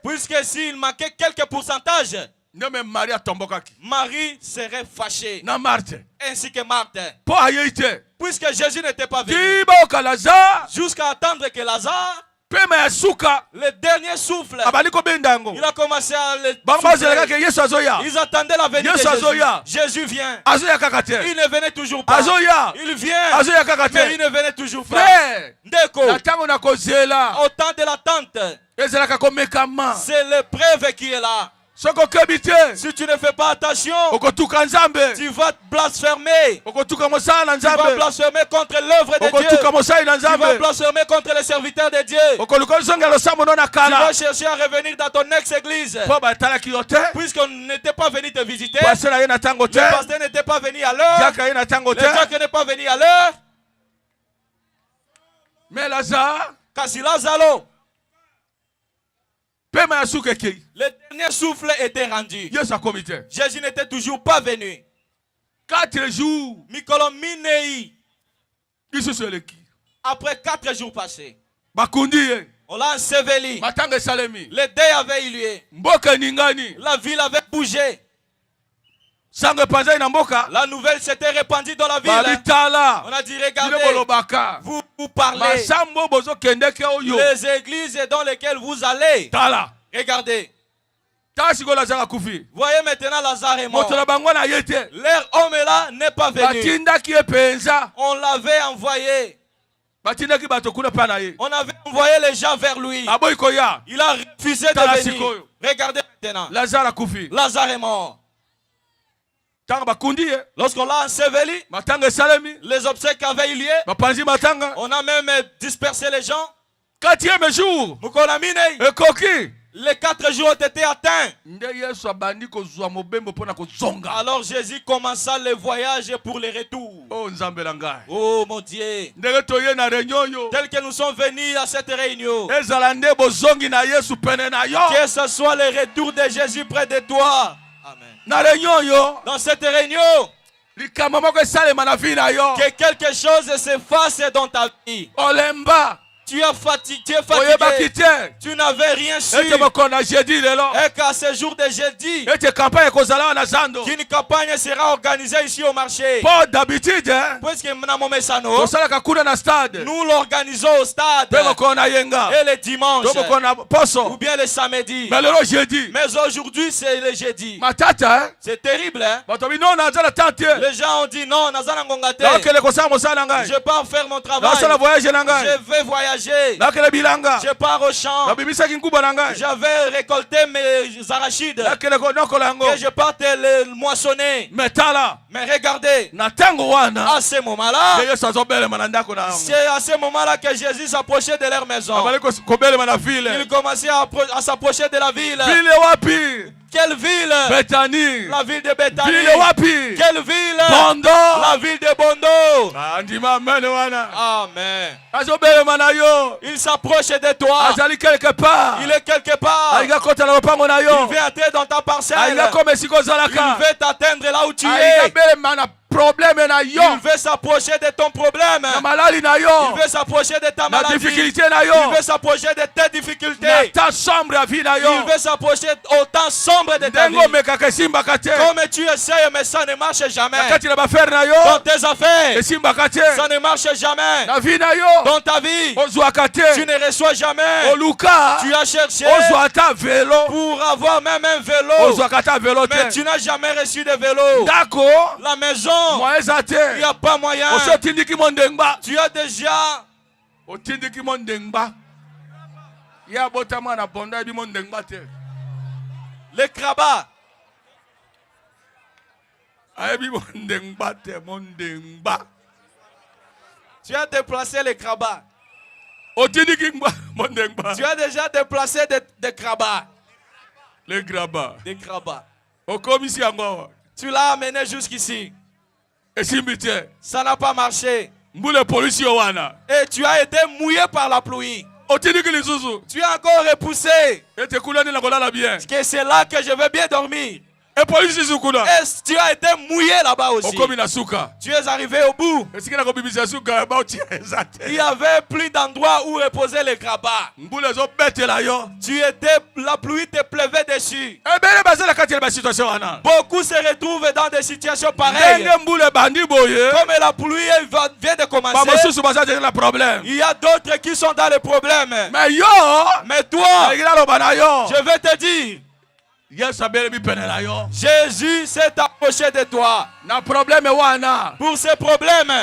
Puisque s'il manquait quelques pourcentages, Marie serait fâchée. Ainsi que Marthe. Puisque Jésus n'était pas venu. Jusqu'à attendre que Lazare, le dernier souffle, il a commencé à le souffler. Ils attendaient la venue de Jésus. Jésus vient. Il ne venait toujours pas. Il vient. Mais il ne venait toujours pas. Au temps de l'attente, c'est l'épreuve qui est là. Si tu ne fais pas attention, tu vas blasphémer. Tu vas blasphémer contre l'œuvre de Dieu. Tu vas blasphémer contre les serviteurs de Dieu. Tu vas chercher à revenir dans ton ex-église. Puisqu'on n'était pas venu te visiter. Le pasteur n'était pas venu à l'heure. Le diacre n'est pas venu à l'heure. Mais Lazare, le dernier souffle était rendu. Jésus n'était toujours pas venu. 4 jours. Après 4 jours passés, on l'a enseveli. Le deuil avait eu lieu. La ville avait bougé. La nouvelle s'était répandue dans la ville. On a dit, regardez, vous parlez. Les églises dans lesquelles vous allez. Regardez. Voyez maintenant Lazare est mort. Leur homme là n'est pas venu. On l'avait envoyé. On avait envoyé les gens vers lui. Il a refusé de venir. Regardez maintenant. Lazare est mort. Lorsqu'on l'a enseveli, les obsèques avaient eu lieu. On a même dispersé les gens. 4e jour. Les 4 jours ont été atteints. Alors Jésus commença le voyage pour le retour. Oh mon Dieu. Tel que nous sommes venus à cette réunion. Que ce soit le retour de Jésus près de toi. Amen. Dans cette réunion, que quelque chose se fasse dans ta vie. Tu es fatigué, tu n'avais rien su. Et qu'à ce jour de jeudi, qu'une campagne sera organisée ici au marché. Puisque nous l'organisons au stade. Et le dimanche, ou bien le samedi. Mais aujourd'hui, c'est le jeudi. C'est terrible, hein? Les gens ont dit non, je pars faire mon travail. Je vais voyager. Je pars au champ. J'avais récolté mes arachides. Et je partais les moissonner. Mais regardez, à ce moment-là, c'est à ce moment-là que Jésus s'approchait de leur maison. Il commençait à s'approcher de la ville. Quelle ville? Bethanie. La ville de Bethanie. Quelle ville? Bondo. La ville de Bondo. Amen. Il s'approche de toi. Il est quelque part. Il veut entrer dans ta parcelle. Il veut t'atteindre là où tu es. Il veut s'approcher de ton problème. Il veut s'approcher de ta maladie. Il veut s'approcher de tes difficultés. Il veut s'approcher au temps sombre de ta vie. Comme tu essayes, mais ça ne marche jamais. Dans tes affaires, ça ne marche jamais. Dans ta vie, tu ne reçois jamais. Tu as cherché pour avoir même un vélo, mais tu n'as jamais reçu de vélo. La maison, il n'y a pas moyen. Tu as déjà les crabats. Tu as déplacé les crabats. Tu as déjà déplacé des crabats. Les crabats. Des crabats. Tu l'as amené jusqu'ici. Ça n'a pas marché. Et tu as été mouillé par la pluie. Tu as encore repoussé. Que c'est là que je vais bien dormir. Et tu as été mouillé là-bas aussi. Tu es arrivé au bout. Il y avait plus d'endroits où reposer les grabats. La pluie te pleuvait dessus. Beaucoup se retrouvent dans des situations pareilles. Comme la pluie vient de commencer, il y a d'autres qui sont dans le problème. Mais toi, je vais te dire, Jésus s'est approché de toi. Pour ces problèmes,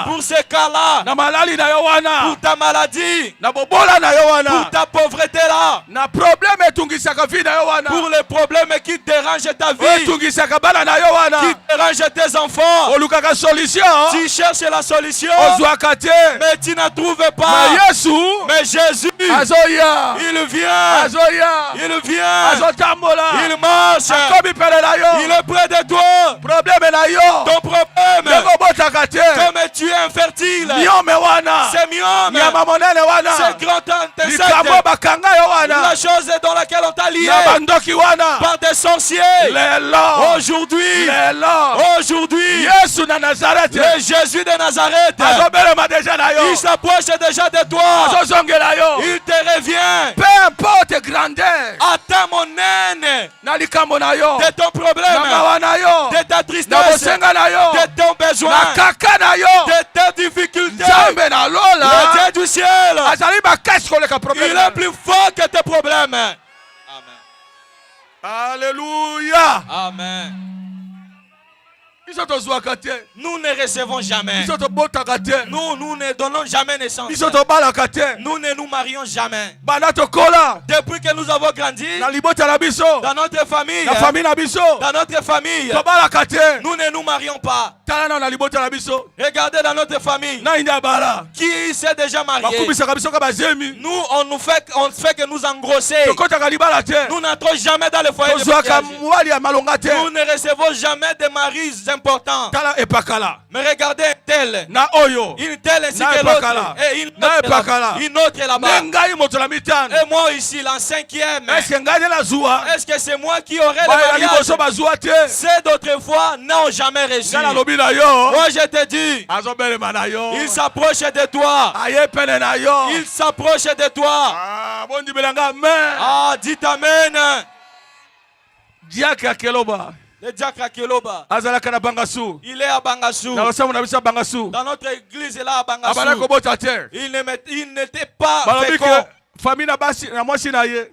pour ces cas-là, pour ta maladie, pour ta pauvreté là, pour les problèmes qui dérangent ta vie, qui dérangent tes enfants, tu cherches la solution, mais tu ne trouves pas. Mais Jésus, il vient, il marche, il est près de toi. Ton problème, comme tu es infertile, c'est myome, c'est grand insecte, la chose dans laquelle on t'a lié par des sorciers. Aujourd'hui, le Jésus de Nazareth, il s'approche déjà de toi. Il te revient. Peu importe grandeur, atteins mon haine de ton problème, de ta tristesse, de ton besoin, de tes difficultés. Le Dieu du ciel, il est plus fort que tes problèmes. Amen. Alléluia. Amen. Nous ne recevons jamais. Nous ne donnons jamais naissance. Nous ne nous marions jamais. Depuis que nous avons grandi, dans notre famille, nous ne nous marions pas. Regardez dans notre famille, qui s'est déjà marié. Nous, on fait que nous engrosser. Nous n'entrons jamais dans le foyer de mariage. Nous ne recevons jamais de maris important. Mais regardez une telle ainsi que l'autre. Et une autre là-bas. Et moi ici, la 5e. Est-ce que c'est moi qui aurais le mariage? Ces d'autres fois n'ont jamais reçu. Moi je te dis, il s'approche de toi. Il s'approche de toi. Ah, dites Amen. Le diacre à Keloba, il est à Bangassou. Dans notre église là à Bangassou, il n'était pas fécond.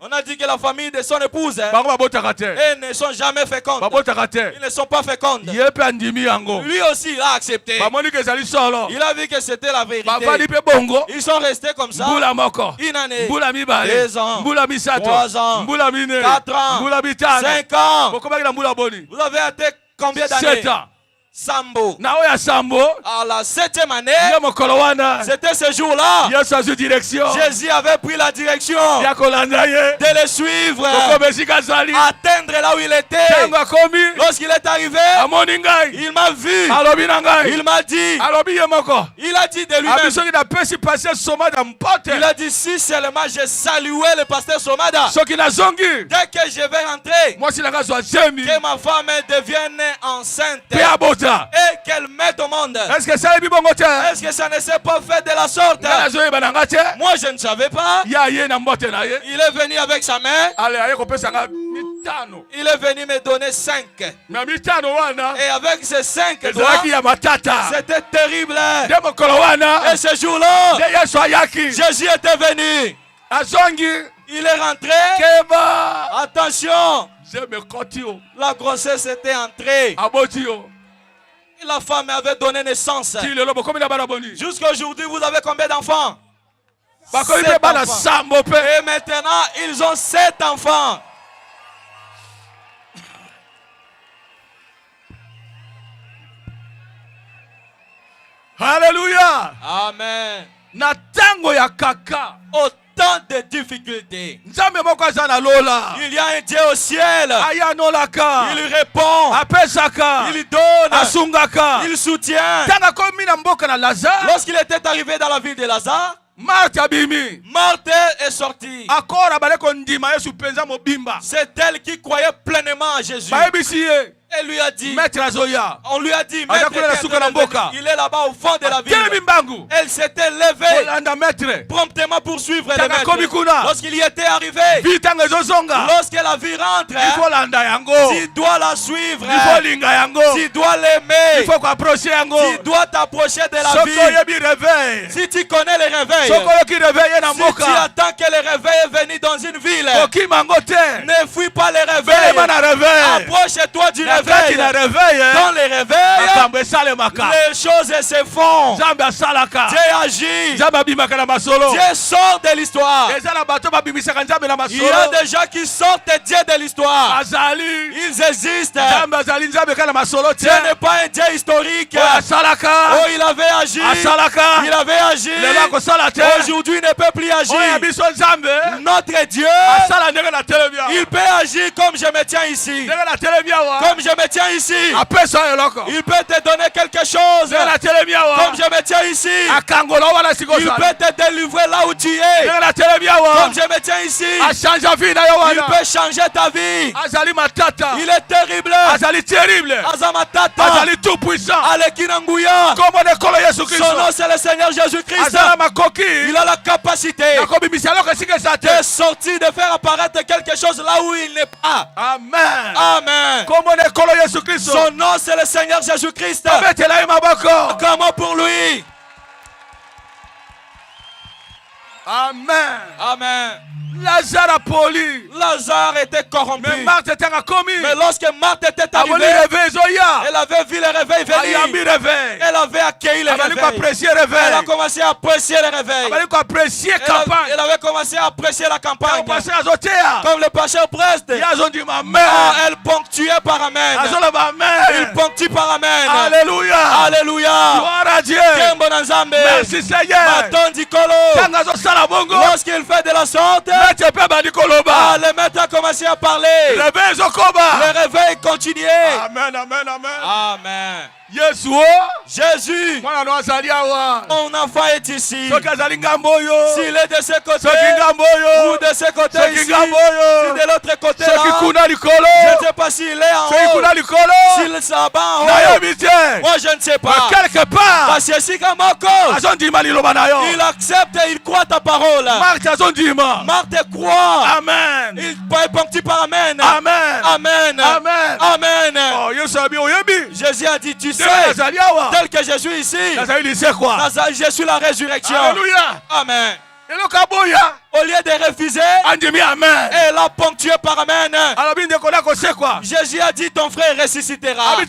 On a dit que la famille de son épouse ne sont jamais fécondes. Ils ne sont pas fécondes. Lui aussi il a accepté. Il a vu que c'était la vérité. Ils sont restés comme ça une année, 2 ans, 3 ans, 4 ans, 5 ans. Vous avez été combien d'années? 7 ans. Sambo. À la 7e année, c'était ce jour-là. Jésus avait pris la direction de le suivre, atteindre là où il était. Lorsqu'il est arrivé, il m'a vu. Il m'a dit. Il a dit de lui-même. Il a dit si seulement j'ai salué le pasteur Somada, dès que je vais rentrer, que ma femme devienne enceinte et qu'elle mette au monde. Est-ce que ça ne s'est pas fait de la sorte? Moi je ne savais pas. Il est venu avec sa mère. Il est venu me donner 5. Et avec ces 5 c'était terrible. Et ce jour-là, Jésus était venu. Il est rentré. Attention, la grossesse était entrée. La femme avait donné naissance. Jusqu'à aujourd'hui, vous avez combien d'enfants? 7 enfants. Et maintenant, ils ont 7 enfants. Alléluia. Amen. Natango ya kaka. Tant de difficultés. Il y a un Dieu au ciel. Il répond. Il donne. Il soutient. Lorsqu'il était arrivé dans la ville de Lazare, Marthe abimi. Marthe est sortie. Akora baleko ndima Yesu penza mobimba. C'est elle qui croyait pleinement à Jésus. Elle lui a dit, Maître Azoya. On lui a dit, Maître, il est là-bas au fond de la ville. Elle s'était levée promptement pour suivre le maître. Lorsqu'il y était arrivé, lorsque la vie rentre, tu dois la suivre, tu dois l'aimer, tu dois t'approcher de la vie. Si tu connais les réveils, si tu attends que le réveil est venu dans une ville, ne fuis pas les réveils. Approche-toi du réveil. Dans les réveils, les choses se font. Dieu agit. Dieu sort de l'histoire. Il y a des gens qui sortent Dieu de l'histoire. Ils existent. Dieu n'est pas un Dieu historique. Oh, il avait agi. Il avait agi. Aujourd'hui, il ne peut plus agir. Notre Dieu, il peut agir comme je me tiens ici. Comme je me tiens ici. Il peut te donner quelque chose. Comme je me tiens ici. Il peut te délivrer là où tu es. Comme je me tiens ici. Il peut changer ta vie. Il est terrible. Azamatata. Alekinanguya. Son nom c'est le Seigneur Jésus-Christ. Il a la capacité de sortir, de faire apparaître quelque chose là où il n'est pas. Amen. Amen. Son nom c'est le Seigneur Jésus-Christ. Comment pour lui? Amen. Amen. Lazare était corrompu. Mais lorsque Marthe était arrivée, elle avait vu le réveil venir. Elle avait accueilli le réveil. Elle a commencé à apprécier le réveil. Elle avait commencé à apprécier la campagne. Comme le pasteur preste. Elle ponctuait par Amen. Il ponctue par Amen. Alléluia. Alléluia. Gloire à Dieu. Merci Seigneur. Lorsqu'il fait de la sorte, le maître a commencé à parler. Le réveil continuait. Amen, amen, amen. Amen. Jésus, mon enfant est ici. S'il est de ce côté ou de ce côté ici, si de l'autre côté là, je ne sais pas s'il est en haut, s'il est là-bas en haut. Moi je ne sais pas. Quelque part, parce que si il accepte et il croit ta parole. Marthe croit. Amen. Il ponctue par Amen. Amen. Amen. Amen. Amen. Jésus a dit, tu sais, tel que je suis ici, je suis la résurrection. Alléluia. Amen. Au lieu de refuser, elle a ponctué par Amen. Jésus a dit, ton frère ressuscitera. Il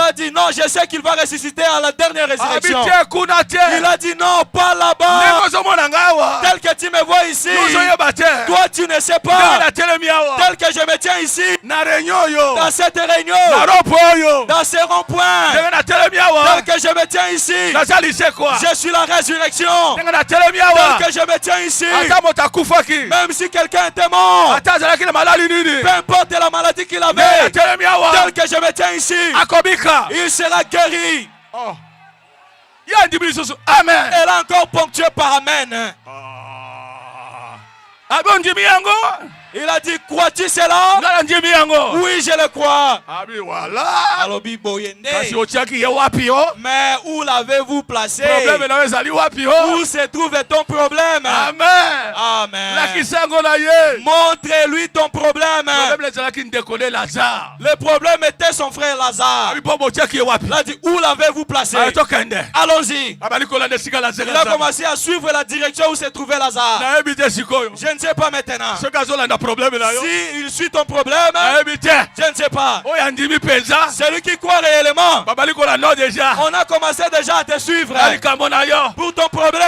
a dit, non, je sais qu'il va ressusciter à la dernière résurrection. Il a dit, non, pas là-bas. Tel que tu me vois ici, toi tu ne sais pas. Tel que je me tiens ici, dans cette réunion, dans ce rond-point, tel que je me tiens ici, je suis la résurrection. Tel que je me tiens ici, même si quelqu'un était mort, peu importe la maladie qu'il avait, tel que je me tiens ici, il sera guéri. Amen. Elle a encore ponctué par Amen. Il a dit, crois-tu cela? Oui, je le crois. Mais où l'avez-vous placé? Où se trouve ton problème? Amen. Amen. Montre-lui ton problème. Le problème était son frère Lazare. Il a dit, où l'avez-vous placé? Allons-y. Il a commencé à suivre la direction où se trouvait Lazare. Je ne sais pas maintenant. Si il suit ton problème, je ne sais pas. Celui qui croit réellement, on a commencé déjà à te suivre pour ton problème.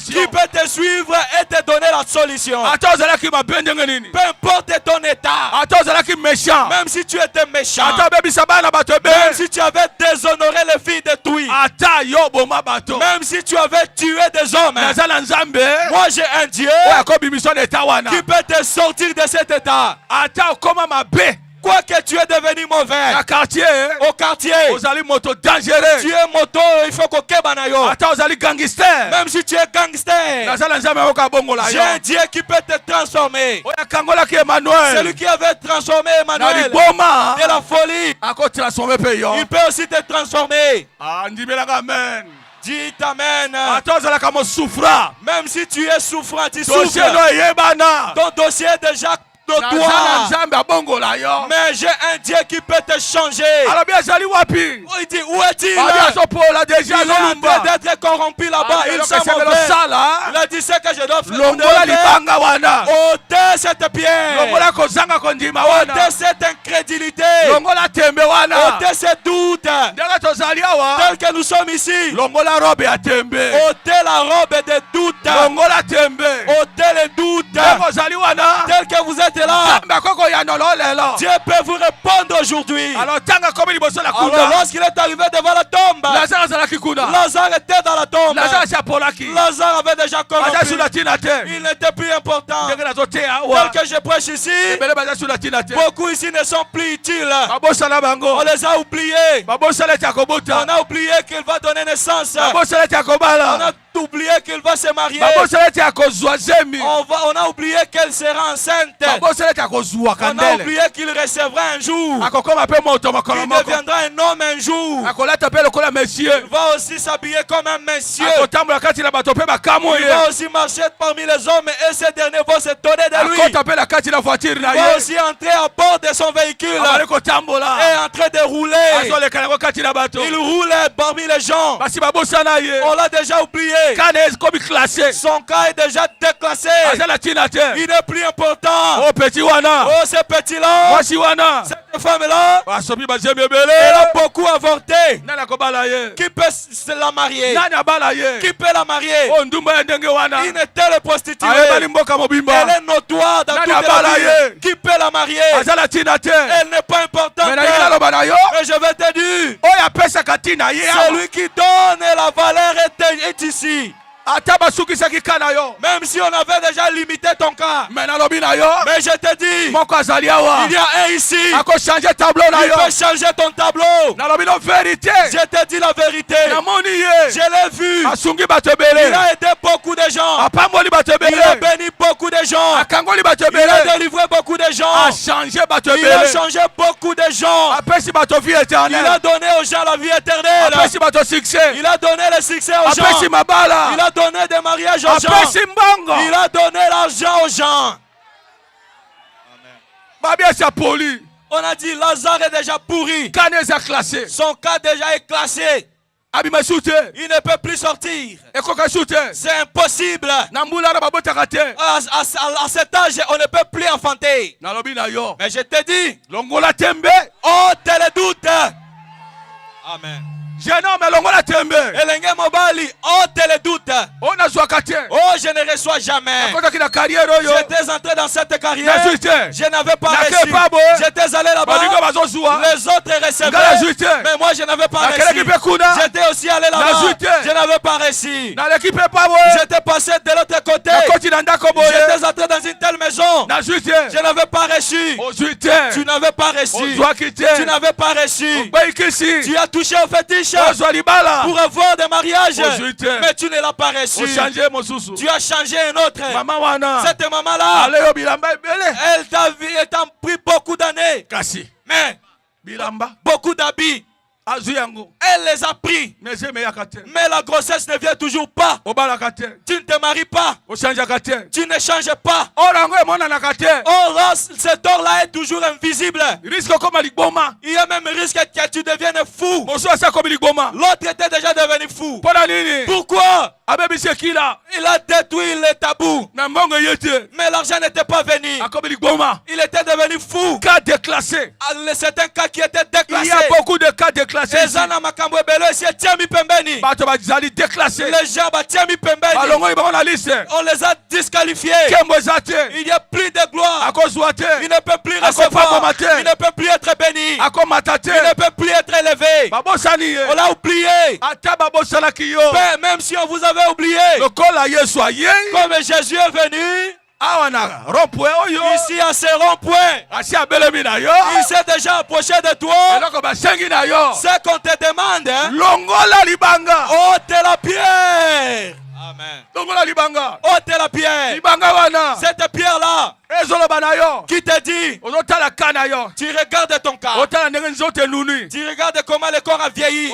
Qui peut te suivre et te donner la solution. Peu importe ton état, même si tu étais méchant, même si tu avais déshonoré les filles de Touy, même si tu avais tué des hommes, moi j'ai un Dieu qui peut te sortir de cet état. Quoi que tu es devenu mauvais. Au quartier. Au quartier. Moto dangereux. Tu es moto, il faut qu'on kebana yo. Gangster. Même si tu es gangster. J'ai un Dieu qui peut te transformer. Celui qui avait transformé Emmanuel de la folie. Il peut aussi te transformer. Amen. Dis amen. Même si tu es souffrant, tu souffres. Ton dossier est déjà notoire. Mais j'ai un Dieu qui peut te changer. Il dit, où est-il? Il est en train d'être corrompu là-bas. Il s'est mauvais. Il a dit, c'est que je dois faire. Ôtez cette pierre. Ôtez cette incrédulité. Ôtez ces doutes. Tel que nous sommes ici. Ôtez la robe des doutes. Ôtez les doutes. Tel que vous êtes là. Dieu peut vous répondre aujourd'hui. Alors lorsqu'il est arrivé devant la tombe, Lazare était dans la tombe. Lazare avait déjà corrompu. Il n'était plus important. Tel que je prêche ici, beaucoup ici ne sont plus utiles. On les a oubliés. On a oublié qu'il va donner naissance. On a oublié qu'il va se marier. On a oublié qu'elle sera enceinte. On a oublié qu'il recevra un jour. Il deviendra un homme un jour. Il va aussi s'habiller comme un monsieur. Il va aussi marcher parmi les hommes et ces derniers vont se donner de lui. Il va aussi entrer à bord de son véhicule et en train de rouler. Il roule parmi les gens. On l'a déjà oublié. Son cas est déjà déclassé. Il n'est plus important. Oh, ce petit-là, cette femme-là, elle a beaucoup avorté. Qui peut se la marier? Qui peut la marier? Il était le prostitué. Elle est notoire dans toute la ville. Qui peut la marier? Elle n'est pas importante. Mais je vais te dire, celui qui donne la valeur est ici. Même si on avait déjà limité ton cas. Mais je te dis, il y a un ici. Il peut changer ton tableau. Je te dis la vérité. Je l'ai vu. Il a aidé beaucoup de gens. Il a béni beaucoup de gens. Il a délivré beaucoup de gens. Il a changé beaucoup de gens. Il a donné aux gens la vie éternelle. Il a donné le succès aux gens. Il a donné des mariages aux gens. Il a donné l'argent aux gens. Amen. On a dit Lazare est déjà pourri. Son cas déjà est classé. Il ne peut plus sortir. C'est impossible. À cet âge, on ne peut plus enfanter. Mais je te dis, oh, tel est doute. Amen. Elenge mobali, oh tel doute. Oh je ne reçois jamais. J'étais entré dans cette carrière. Je n'avais pas reçu. J'étais allé là-bas. Les autres recevaient. Mais moi je n'avais pas reçu. J'étais aussi allé là-bas. Je n'avais pas reçu. J'étais passé de l'autre côté. J'étais entré dans une telle maison. Je n'avais pas reçu. Tu n'avais pas reçu. Tu n'avais pas reçu. Tu as touché au fétiche pour avoir des mariages, mais tu ne l'as pas reçu. Tu as changé un autre. Cette maman-là, elle t'a pris beaucoup d'années, mais beaucoup d'habits. Elle les a pris. Mais la grossesse ne vient toujours pas. Tu ne te maries pas. Tu ne changes pas. Or là, cet or-là est toujours invisible. Il y a même risque que tu deviennes fou. L'autre était déjà devenu fou. Pourquoi? Il a détruit les tabous. Mais l'argent n'était pas venu. Il était devenu fou. C'est un cas qui était déclassé. Il y a beaucoup de cas déclassés. Les gens on les a disqualifiés. Il n'y a plus de gloire. Il ne peut plus recevoir. Il ne peut plus être béni. Il ne peut plus être élevé. On l'a oublié. Même si on vous avait oublié, comme Jésus est venu, Ici à ce rond-point, il s'est déjà approché de toi. Ce qu'on te demande, ôte la pierre. Amen. Ôte la pierre. Cette pierre-là qui te dit, tu regardes ton corps. Tu regardes comment le corps a vieilli.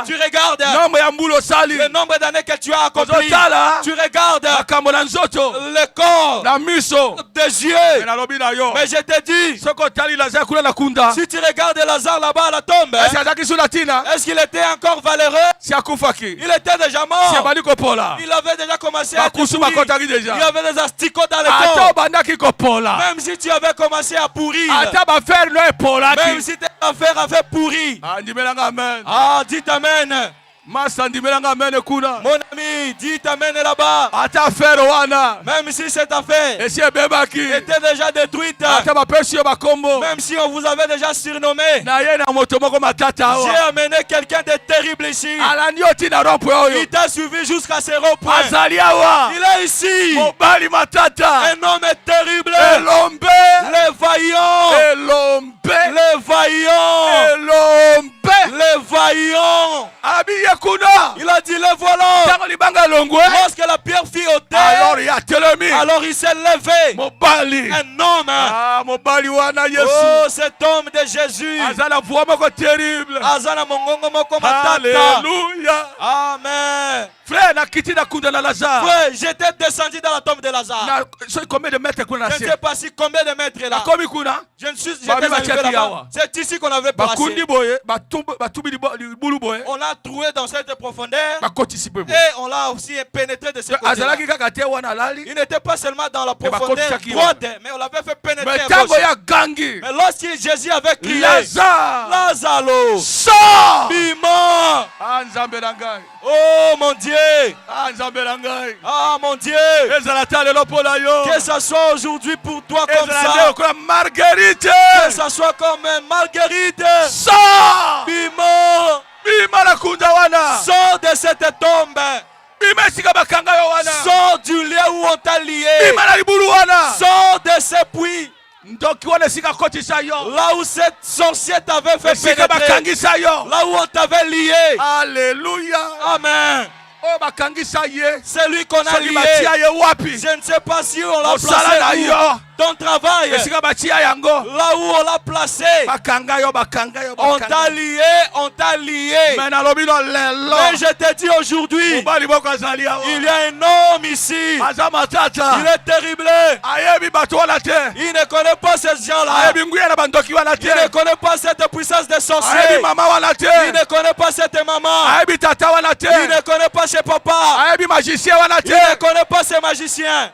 Tu regardes le nombre d'années que tu as accompli. Tu regardes le corps des yeux. Mais je te dis, si tu regardes Lazare là-bas à la tombe, est-ce qu'il était encore valeureux? Il était déjà mort. Il avait déjà commencé à être pourri. Il y avait des asticots dans le corps. Même si tu avais commencé à pourrir, même si tes affaires avaient pourri, dites amen. Mon ami, dites amen là-bas. Même si cette affaire était déjà détruite, même si on vous avait déjà surnommé, j'ai amené quelqu'un de terrible ici. Il t'a suivi jusqu'à ce rond-point. Il est ici. Un homme terrible. Les vaillants. Les vaillants. Les vaillants. Il a dit les voilà. Lorsque la pierre fut ôtée, alors il s'est levé. Un homme. Oh, cet homme de Jésus. Alléluia. Amen. Frère, j'étais descendu dans la tombe de Lazare. Je ne sais pas si combien de mètres là. C'est ici qu'on avait placé. On l'a trouvé dans cette profondeur. Et on l'a aussi pénétré de ce côté-là. Il n'était pas seulement dans la profondeur droite, mais on l'avait fait pénétrer à gauche. Mais lorsque Jésus avait crié, Lazare, sors! Bima! Oh mon Dieu! Ah mon Dieu! Que ça soit aujourd'hui pour toi comme ça. Que ça soit comme Marguerite. Sors! Bima! Sors de cette tombe. Sors du lieu où on t'a lié. Sors de ce puits. Là où cette sorcière t'avait fait pénétrer. Là où on t'avait lié. Alléluia. Amen. C'est lui qu'on a lié. Je ne sais pas si on l'a placé où. Ton travail, là où on l'a placé, on t'a lié. Mais je te dis aujourd'hui, il y a un homme ici. Il est terrible. Il ne connaît pas ces gens-là. Il ne connaît pas cette puissance des sorciers. Il ne connaît pas cette maman. Il ne connaît pas ses papas. Il ne connaît pas ses magiciens.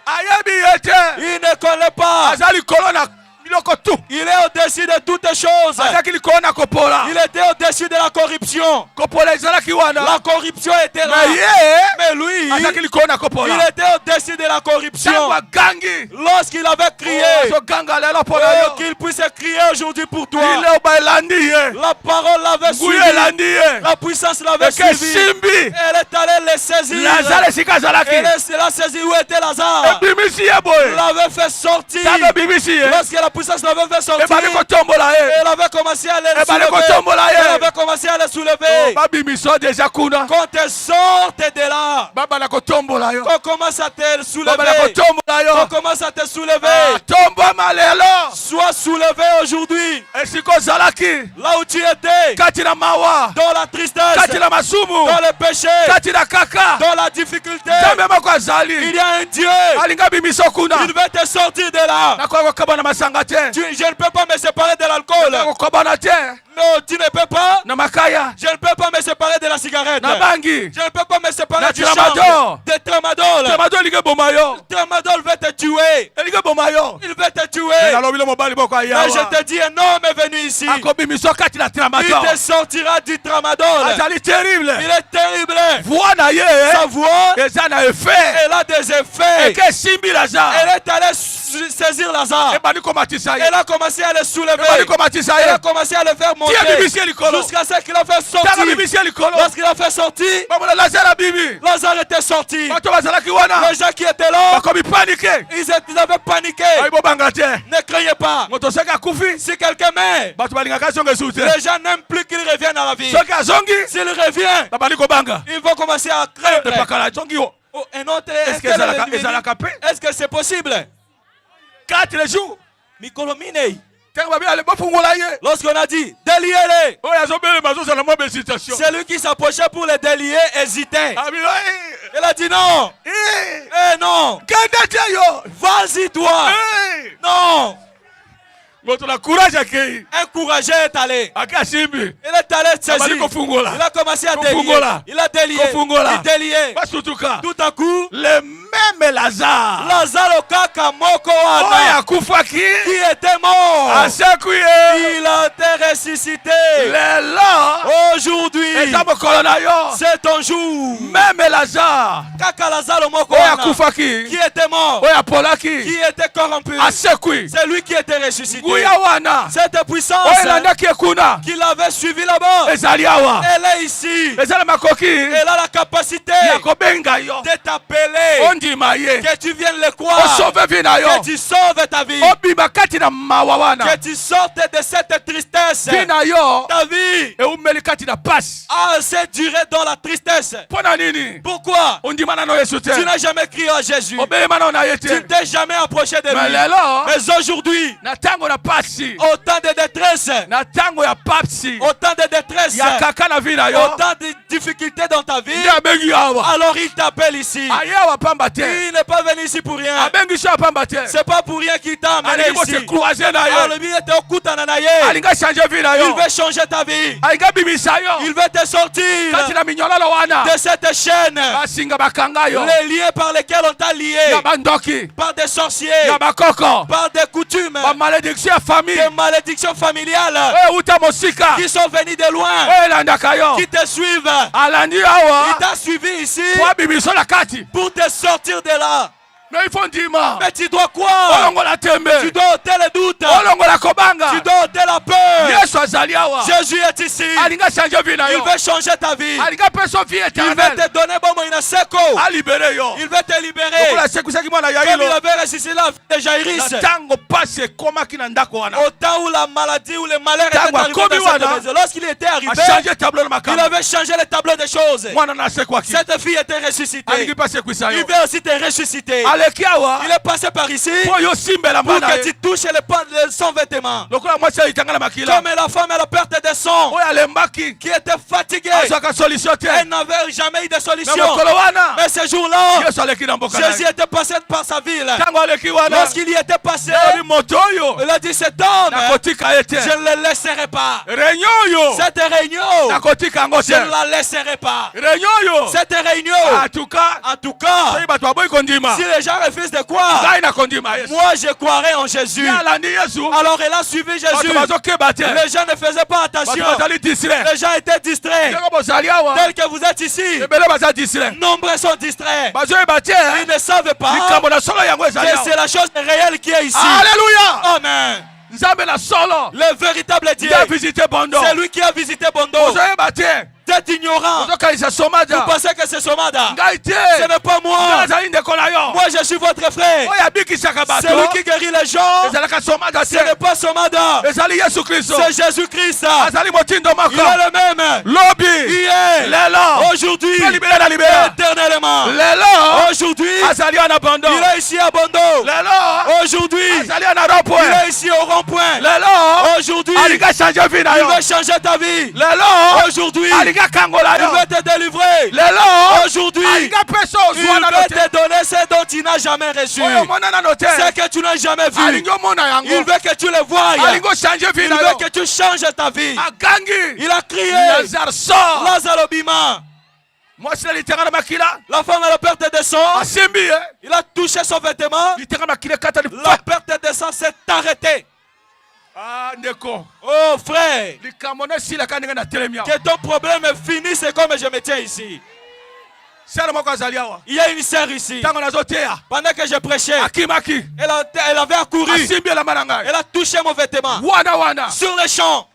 Il ne connaît pas. Il est au-dessus de toutes choses. Il était au-dessus de la corruption. La corruption était là. Mais lui, il était au-dessus de la corruption. Lorsqu'il avait crié, qu'il puisse crier aujourd'hui pour toi. La parole l'avait suivi. La puissance l'avait suivi. Elle est allée les saisir. Elle l'a saisi où était Lazare. Elle l'avait fait sortir. Lorsque la puissance l'avait fait sortir, elle avait commencé à les soulever. Elle avait commencé à les soulever. Quand elles sortent de là, on commence à te soulever. On commence à te soulever. Sois soulevé aujourd'hui. Là où tu étais, dans la tristesse, dans le péché, dans la difficulté, il y a un Dieu. Il veut te sortir de là. Je ne peux pas me séparer de l'alcool. Non, tu ne peux pas. Je ne peux pas me séparer de la cigarette. Je ne peux pas me séparer du chant. De tramadol. Tramadol veut te tuer. Il veut te tuer. Mais je te dis, un homme est venu ici. Il te sortira du tramadol. Il est terrible. Sa voix Elle a des effets. Elle est allée saisir Lazare. Elle a commencé à le soulever. Elle a commencé à le faire monter. Jusqu'à ce qu'il a fait sortir. Lorsqu'il a fait sortir, Lazare était sorti. Les gens qui étaient là, ils avaient paniqué. Ne craignez pas. Si quelqu'un meurt, les gens n'aiment plus qu'il revienne à la vie. S'il revient, ils vont commencer à craindre. Oh, un autre, est-ce que c'est possible? 4 jours. Lorsqu'on a dit déliez-les, c'est lui qui s'approchait pour les délier, hésitait. Il a dit non. Non. Vas-y toi. Non. Un courageux est allé. Il est allé saisir. Il a commencé à délier. Il a délié. Il délié. Tout à coup, le même Lazare qui était mort, il a été ressuscité. Aujourd'hui, c'est ton jour. Même Lazare qui était mort, qui était corrompu, c'est lui qui était ressuscité. Cette puissance qu'il avait suivi là-bas, elle est ici. Elle a la capacité de t'appeler, que tu viennes le croire, que tu sauves ta vie, que tu sortes de cette tristesse. Ta vie a assez duré dans la tristesse. Pourquoi? Tu n'as jamais crié à Jésus, tu ne t'es jamais approché de lui. Mais aujourd'hui, au temps de détresse, autant de difficultés dans ta vie, alors il t'appelle ici. Il n'est pas venu ici pour rien. C'est pas pour rien qu'il t'a amené ici. Il veut changer ta vie. Il veut te sortir de cette chaîne, les liens par lesquels on t'a lié, par des sorciers, par des coutumes, des malédictions familiales qui sont venues de loin, qui te suivent. Il t'a suivi ici pour te sortir de là. Mais il faut dire, mais tu dois croire. Tu dois ôter le doute. Tu dois ôter la peur. Jésus est ici. Il veut changer ta vie. Il veut te donner il veut te libérer. Comme il avait ressuscité la vie de Jairus. Au temps où la maladie ou le malheur était arrivé dans cette maison. Lorsqu'il était arrivé, il avait changé le tableau des choses. Cette fille était ressuscitée. Il veut aussi te ressusciter. Il est passé par ici pour que tu touches son vêtement. Comme la femme à la perte de sang qui était fatiguée, elle n'avait jamais eu de solution. Mais ce jour-là, Jésus était passé par sa ville. Lorsqu'il y était passé, il a dit cet homme, je ne le laisserai pas. Cette réunion, je ne la laisserai pas. Cette réunion, en tout cas, si les gens refusent de croire, moi je croirai en Jésus. Alors elle a suivi Jésus. Les gens ne faisaient pas attention. Les gens étaient distraits. Tel que vous êtes ici, nombreux sont distraits. Ils ne savent pas que c'est la chose réelle qui est ici. Alléluia. Amen. Le véritable Dieu, c'est lui qui a visité Bondo. Vous êtes ignorant. Vous pensez que c'est Somada. Ce n'est pas moi. Moi je suis votre frère. C'est lui qui guérit les gens. Ce n'est pas Somada. C'est Jésus-Christ. Il est le même. Hier, aujourd'hui, éternellement. Aujourd'hui, il est ici à Bondo. Aujourd'hui, il est ici au rond-point. Aujourd'hui, il veut changer ta vie. Aujourd'hui, il veut te délivrer. Aujourd'hui, il veut te donner ce dont tu n'as jamais reçu, ce que tu n'as jamais vu. Il veut que tu le voies. Il veut que tu changes ta vie. Il a crié, Lazare Bima. La femme à la perte de sang, il a touché son vêtement. La perte de sang s'est arrêtée. Oh frère, que ton problème finisse comme je me tiens ici. Il y a une sœur ici. Pendant que je prêchais, elle avait accouru. Elle a touché mon vêtement. Sur le champ.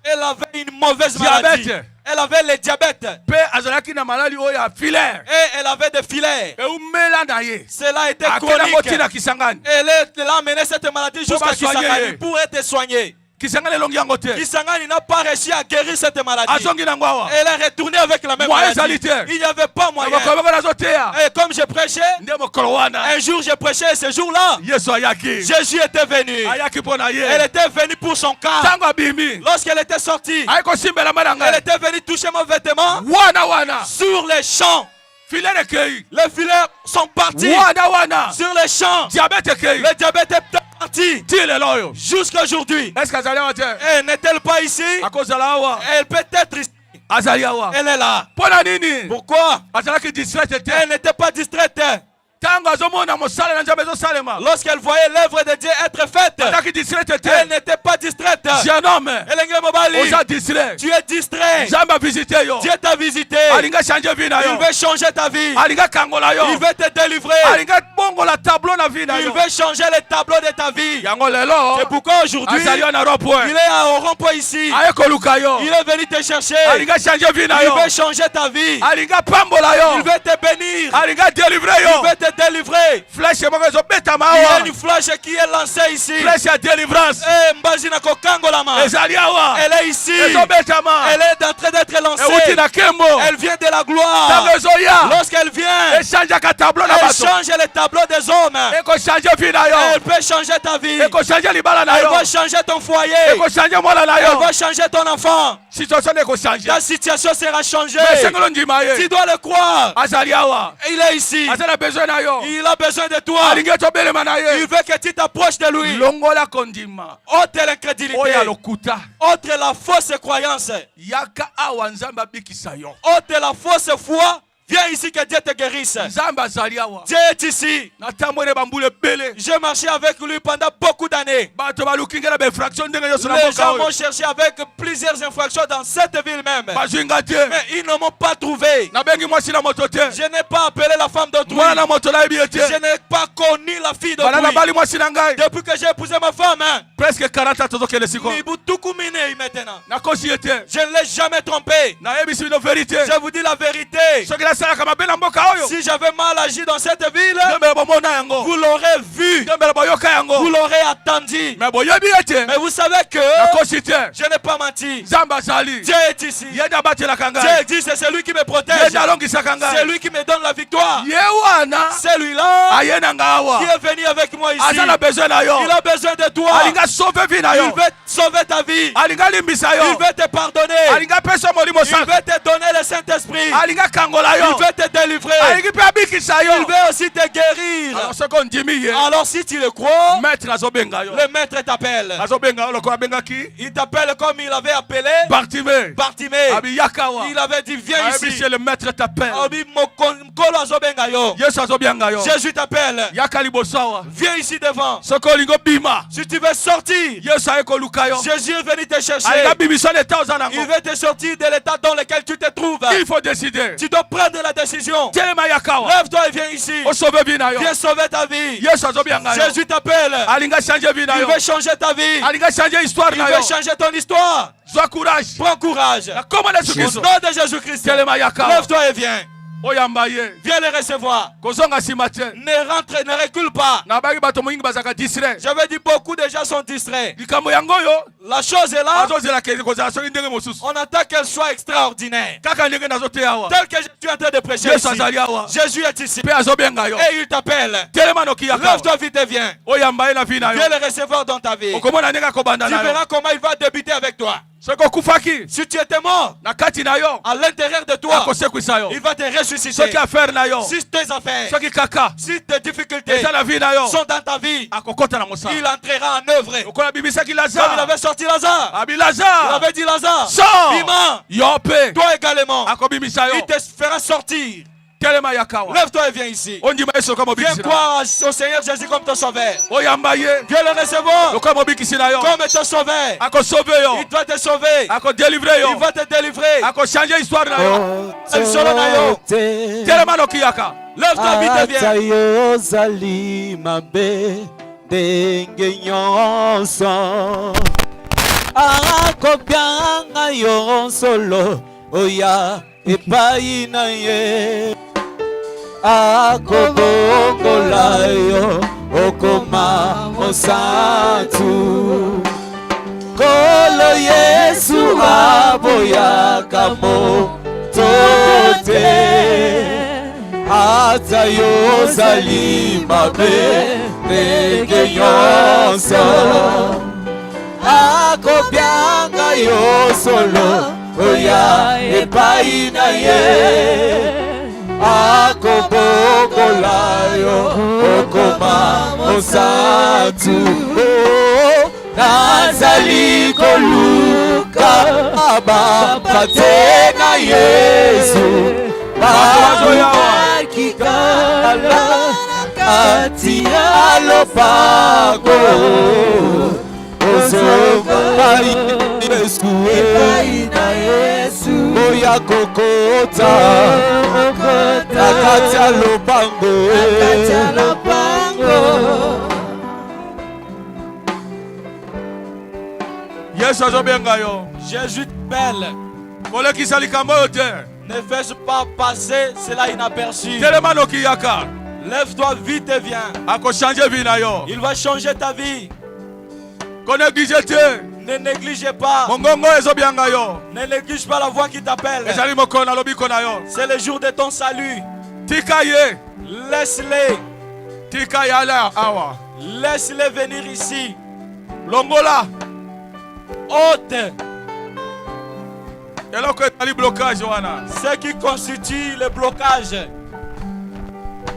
Elle avait une mauvaise maladie. Elle avait le diabète. Et elle avait des filets. Cela était chronique. Elle a amené cette maladie jusqu'à Kisangani pour être soignée. Kisangani n'a pas réussi à guérir cette maladie. Elle est retournée avec la même maladie. Il n'y avait pas moyen. Et comme je prêchais, un jour je prêchais et ce jour-là, Jésus était venu. Elle était venue pour son cas. Lorsqu'elle était sortie, elle était venue toucher mon vêtement sur les champs. Les filets sont partis sur les champs. Le diabète est parti jusqu'à aujourd'hui. Elle n'est-elle pas ici? Elle peut être ici. Elle est là. Pourquoi? Elle n'était pas distraite. Lorsqu'elle voyait l'œuvre de Dieu être faite, elle n'était pas distraite. Tu es distrait. Dieu t'a visité. Il veut changer ta vie. Il veut te délivrer. Il veut changer le tableau de ta vie. C'est pourquoi aujourd'hui, il est au rond-point ici. Il est venu te chercher. Il veut changer ta vie. Il veut te bénir. Il veut te délivrer. Il y a une flèche qui est lancée ici. Elle est ici. Elle est en train d'être lancée. Elle vient de la gloire. Lorsqu'elle vient, elle change le tableau des hommes. Elle peut changer ta vie. Elle va changer ton foyer. Elle va changer ton enfant. Ta situation sera changée. Tu dois le croire. Il est ici. Il a besoin de toi. Il veut que tu t'approches de lui. Ôte l'incrédulité. Ôte la fausse croyance. Ôte la fausse foi. Viens ici que Dieu te guérisse. Dieu est ici. J'ai marché avec lui pendant beaucoup d'années. Les gens m'ont cherché avec plusieurs infractions dans cette ville même. Mais ils ne m'ont pas trouvé. Je n'ai pas appelé la femme d'autrui. Je n'ai pas connu la fille d'autrui. Depuis que j'ai épousé ma femme, presque 40 ans. Je ne l'ai jamais trompé. Je vous dis la vérité. Si j'avais mal agi dans cette ville, vous l'aurez vu, vous l'aurez attendu. Mais vous savez que je n'ai pas menti. Dieu est ici. Dieu dit c'est celui qui me protège. C'est lui qui me donne la victoire. Celui-là qui est venu avec moi ici, il a besoin de toi. Il veut sauver ta vie. Il veut te pardonner. Il veut te donner le Saint-Esprit. Il veut te délivrer. Il veut aussi te guérir. Alors si tu le crois, le maître t'appelle. Il t'appelle comme il avait appelé Bartimée. Il avait dit viens ici. Le maître t'appelle. Jésus t'appelle. Viens ici devant. Si tu veux sortir, Jésus est venu te chercher. Il veut te sortir de l'état dans lequel tu te trouves. Il faut décider. Tu dois prendre la décision. Lève-toi et viens ici. Viens sauver ta vie. Jésus t'appelle. Il veut changer ta vie. Il veut changer ton histoire. Prends courage. Au nom de Jésus-Christ. Lève-toi et viens. Viens les recevoir. Ne rentre, ne recule pas. J'avais dit beaucoup de gens sont distraits. La chose est là. On attend qu'elle soit extraordinaire. Tel que je suis en train de prêcher ici. Jésus est ici. Et il t'appelle. Lève-toi vite et viens. Viens les recevoir dans ta vie. Tu verras comment il va débuter avec toi. Si tu étais mort, à l'intérieur de toi, il va te ressusciter. Si tes affaires, si tes difficultés sont dans ta vie, il entrera en œuvre. Comme il avait sorti Lazare. Il avait dit Lazare, Bima, toi également, il te fera sortir. Lève-toi et viens ici. Viens croire au Seigneur Jésus comme ton sauveur. Viens le recevoir comme ton sauveur. Il doit te sauver. Il va te délivrer. Lève-toi vite et viens. Epai na ye akobongola yo okoma mosantu kolo Yesu aboyaka moto te ata yo ozali mabe ndenge nyonso akobyanga yo solo oya epai na ye akobongola yo okoma mosantu nazali koluka bapate na Yesu bakikala kati ya lopango epai na Yesu oya kokota nakati ya lopango Yesu azobenga yo. Jésus t'appelle. Ne fais pas passer cela inaperçu. Lève-toi vite et viens. Il va changer ta vie. Ne négligez pas. Ne néglige pas la voix qui t'appelle. C'est le jour de ton salut. Laisse-les. Laisse-les venir ici. Ôte ce qui constitue le blocage.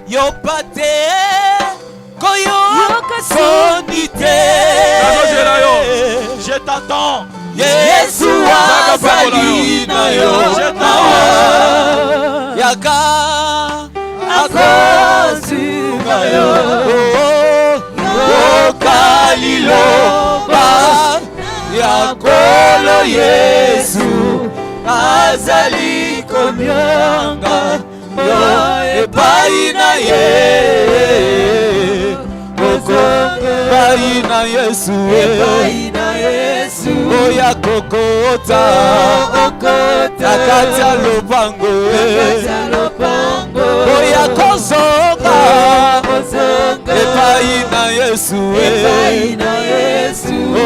Yopate koyo sonite. Je t'attends. Yesu azali na yo yaka akosuka yo okaliloba yakolo Yesu azali komyanga yo epai na ye epai na Yesu oya kokota nakati ya lopango oya kozonga epai na Yesu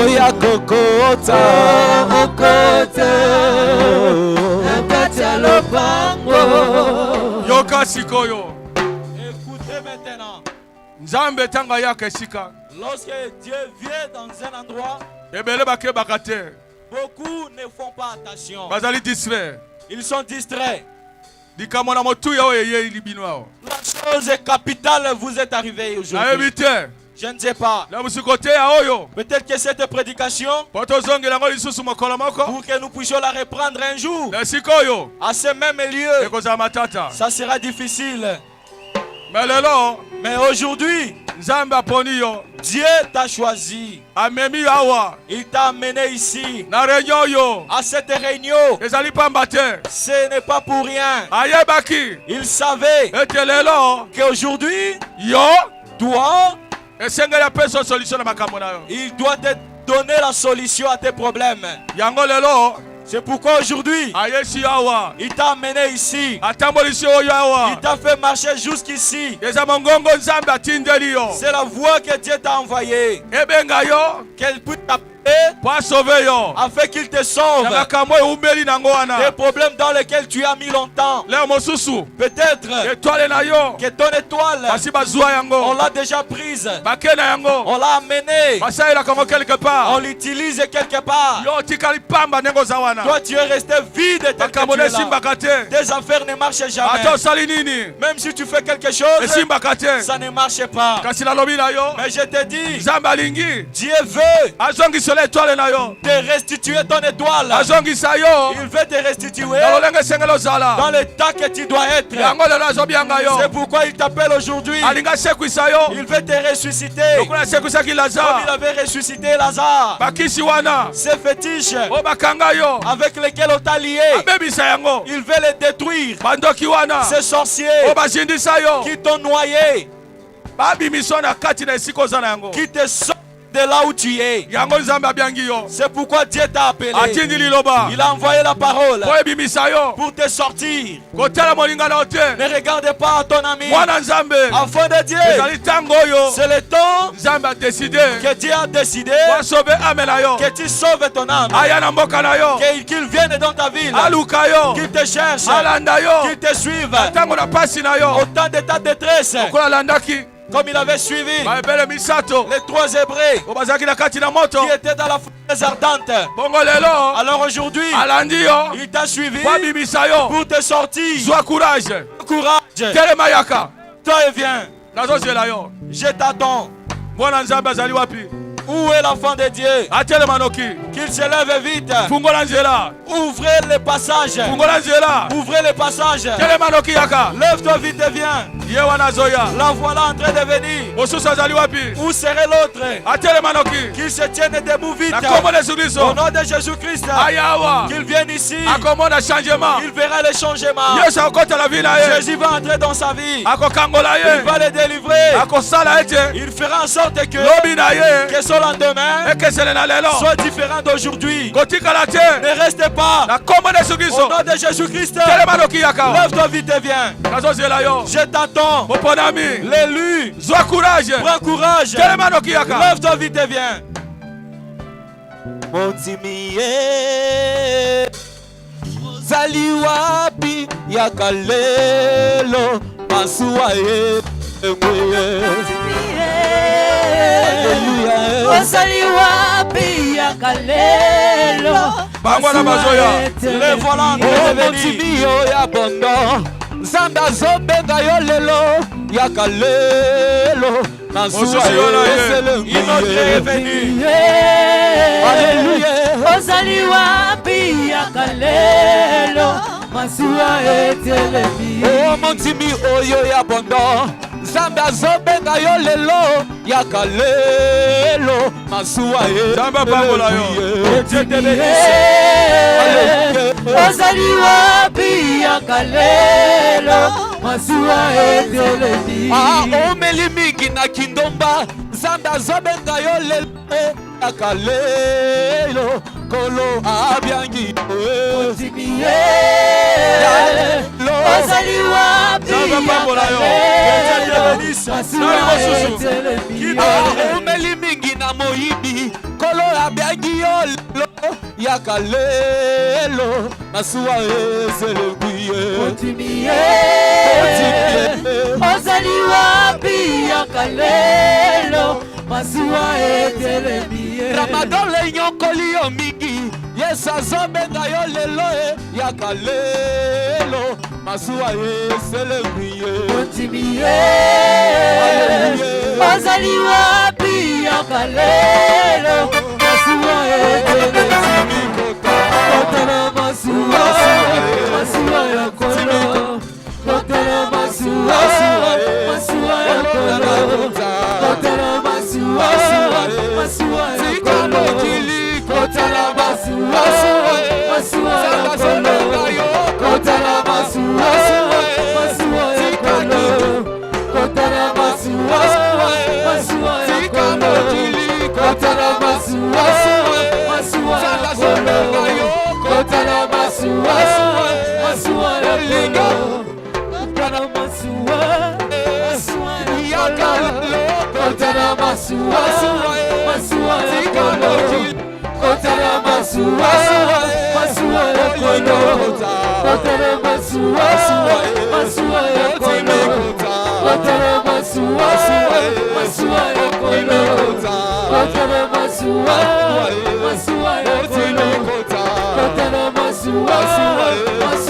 oya kokota nakati ya lopango. Yoka sikoyo. Écoutez maintenant. Nzambe tanga yake esika. Lorsque Dieu vient dans un endroit, beaucoup ne font pas attention. Ils sont distraits. La chose capitale vous est arrivée aujourd'hui. Je ne sais pas. Peut-être que cette prédication, pour que nous puissions la reprendre un jour, à ce même lieu, ça sera difficile. Mais aujourd'hui, Dieu t'a choisi. Il t'a amené ici. À cette réunion. Ce n'est pas pour rien. Il savait qu'aujourd'hui, toi, il doit te donner la solution à tes problèmes. C'est pourquoi aujourd'hui, il t'a amené ici. Il t'a fait marcher jusqu'ici. C'est la voie que Dieu t'a envoyée. Qu'elle puisse t'appeler afin qu'il te sauve des problèmes dans lesquels tu as mis longtemps. Peut-être que ton étoile, on l'a déjà prise. On l'a amenée. On l'utilise quelque part. Toi tu es resté vide tel que tu es là. Tes affaires ne marchent jamais. Même si tu fais quelque chose, ça ne marche pas. Mais je te dis, Dieu veut de restituer ton étoile. Il veut te restituer dans l'état que tu dois être. C'est pourquoi il t'appelle aujourd'hui. Il veut te ressusciter comme il avait ressuscité Lazare. Ces fétiches avec lesquels on t'a lié, il veut les détruire. Ces sorciers qui t'ont noyé, qui te sortent de là où tu es. C'est pourquoi Dieu t'a appelé. Il a envoyé la parole pour te sortir. Ne regarde pas à ton ami. Enfant de Dieu, c'est le temps que Dieu a décidé que tu sauves ton âme, qu'il vienne dans ta ville, qu'il te cherche, qu'il te suive au temps de ta détresse, comme il avait suivi les 3 Hébreux qui étaient dans la fournaise ardente. Alors aujourd'hui, il t'a suivi pour te sortir. Courage. Toi et viens. Je t'attends. Où est l'enfant de Dieu? Qu'il se lève vite. Ouvrez les passages. Ouvrez les passages. Lève-toi vite et viens. La voilà en train de venir. Où serait l'autre? Qu'il se tienne debout vite. Au nom de Jésus-Christ. Qu'il vienne ici. Il verra le changement. Jésus va entrer dans sa vie. Il va le délivrer. Il fera en sorte que son lendemain soit différent d'aujourd'hui. Ne restez pas. Au nom de Jésus-Christ. Lève-toi vite et viens. Je t'attends. L'élu, prends courage. Lève-toi vite et viens. Montimiye Zali wapi yakalelo Masuaye Zali wapi yakalelo Les volants de Montimiyo ya bondo Zamba zobenga yo lelo yakalelo Notre est venu. Alléluia. Ozali wapi yakalelo Masua etelemi. Oh montimi oyo ya bondo Zamba zobenga yo lelo yakalelo Masua etelemi. Dieu te bénisse. Ozali wapi yakalelo Masua etelemi. Ah omeli mingi na kindomba Zamba zobenga yo lelo yakalelo Kolo abyangi Montimiye Ozali wapi yakalelo Masua etelemi. Omeli mingi na moyibi Kolo abyangi yo lelo yakalelo Masua etelemi. Montimiye Ozali wapi yakalelo Masua etelemi. Ramadan le nyokoli yo mingi Yesu azobenga yo lelo yakalelo Masua etelemi. Montimiye Ozali wapi yakalelo Masua etelemi. Kotana Masua Masua yakolo Kotana Masua Masua yakolo Kotana Masua Masua yakolo Kotana Masua Masua yakolo Kotana Masua Masua yakolo Kotana Masua Masua yakolo Kotana Masua Masua yakolo Kotana Masua Masua yakolo Kotana Masua Kotana Masua Masua yakolo Kotana Masua Masua yakolo Kotana Masua Masua yakolo Kotana Masua Masua yakolo Kotana Masua Masua yakolo Kotana Masua Masua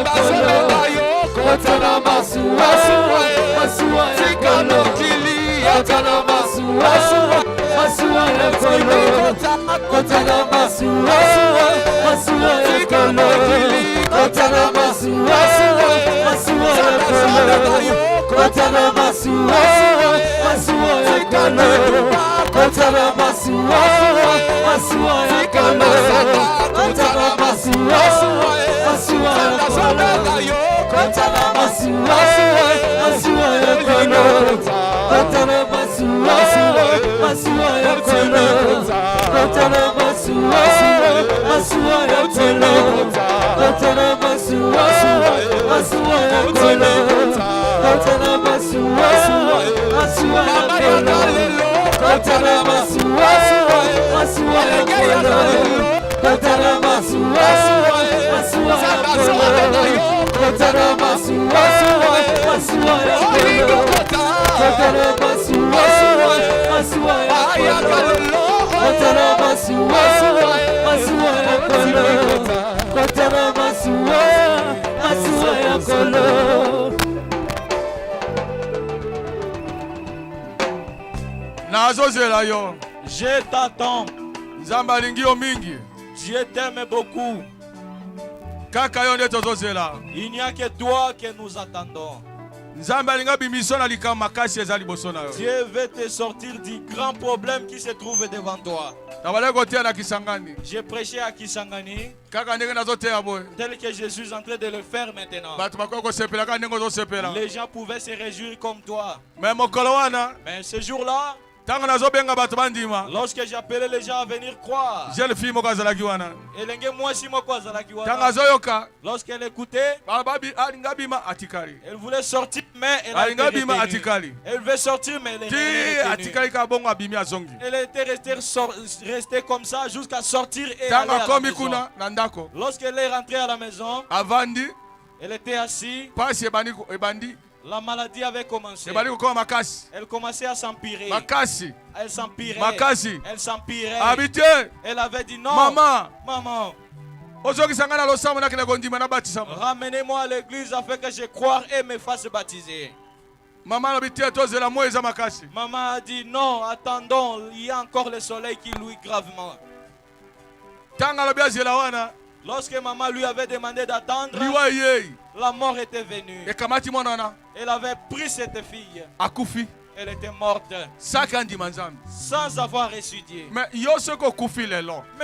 yakolo Kotana Masua Masua yakolo Kotana Masua Masua yakolo kota na masuwa masuwa ya kolo kota na masuwa masuwa ya kolo kota na masuwa masuwa ya kolo kota na masuwa masuwa ya kolo kota na masuwa masuwa ya kolo kota na masuwa masuwa ya kolo kota na masuwa masuwa ya kolo kota na masuwa masuwa ya kolo kota na masuwa masuwa ya kolo kota na masuwa masuwa ya kolo kota na masuwa masuwa ya kolo kota na masuwa masuwa ya kolo kota na masuwa masuwa ya kolo kota na masuwa masuwa ya kolo kota na masuwa masuwa ya kolo kota na masuwa masuwa ya kolo. Nazozela yo. Je t'attends. Nzambe alingi yo mingi. Dieu t'aime beaucoup. Kaka yo nde tozozela. Il n'y a que toi que nous attendons. Nzambe alinga bimiso na likambo makasi eza liboso na yo. Dieu veut te sortir du grand problème qui se trouve devant toi. Tabale kotia na Kisangani. J'ai prêché à Kisangani Kaka ndenge nazoteya boye. tel que je suis en train de le faire maintenant. Batu bakoko kosepela kaka ndenge ozosepela. Les gens pouvaient se réjouir comme toi. Mais mokolo wana. Mais ce jour-là, Tango nazobenga batu bandima. lorsque j'appelais les gens à venir croire, Jeune fille moko azalaki wana. Tango azoyoka. Lorsqu'elle écoutait, Babi alinga bima atikali. elle voulait sortir, mais elle a été Alinga bima retenue. atikali. Elle veut sortir, mais elle est retenue. Atikali ka bongo abimi azongi. Elle était restée comme ça jusqu'à sortir et Tango aller à la komi maison. kuna na ndako. Lorsqu'elle est rentrée à la maison, Avandi. elle était assise. Pasi ebandi. La maladie avait commencé. Ebandi kokoma makasi. Elle commençait à s'empirer. Makasi. Elle s'empirait. Makasi. Elle s'empirait. Habité. Elle avait dit non. Maman. Maman. Ramenez-moi à l'église afin que je croie et me fasse baptiser. Maman a dit non, attendons, il y a encore le soleil qui luit gravement. Lorsque maman lui avait demandé d'attendre, la mort était venue. Elle avait pris cette fille. Elle était morte sans avoir étudié. Mais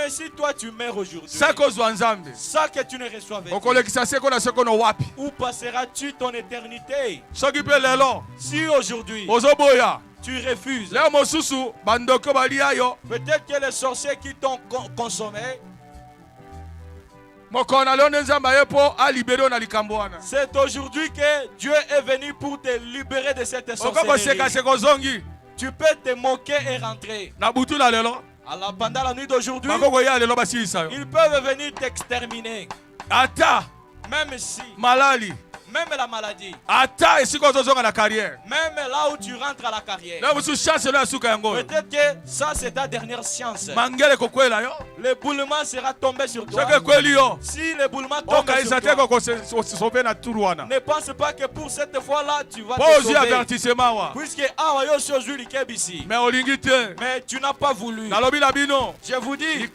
si toi tu meurs aujourd'hui, ça que tu ne reçois pas, où passeras-tu ton éternité? Si aujourd'hui tu refuses, peut-être que les sorciers qui t'ont consommé, c'est aujourd'hui que Dieu est venu pour te libérer de cette sorcellerie. Tu peux te moquer et rentrer. Alors pendant la nuit d'aujourd'hui, ils peuvent venir t'exterminer. Même si même la maladie, même là où tu rentres à la carrière, peut-être que ça c'est ta dernière science. L'éboulement sera tombé sur toi. Si l'éboulement tombe sur toi, ne pense pas que pour cette fois-là tu vas te sauver. Puisque mais tu n'as pas voulu. Je vous dis,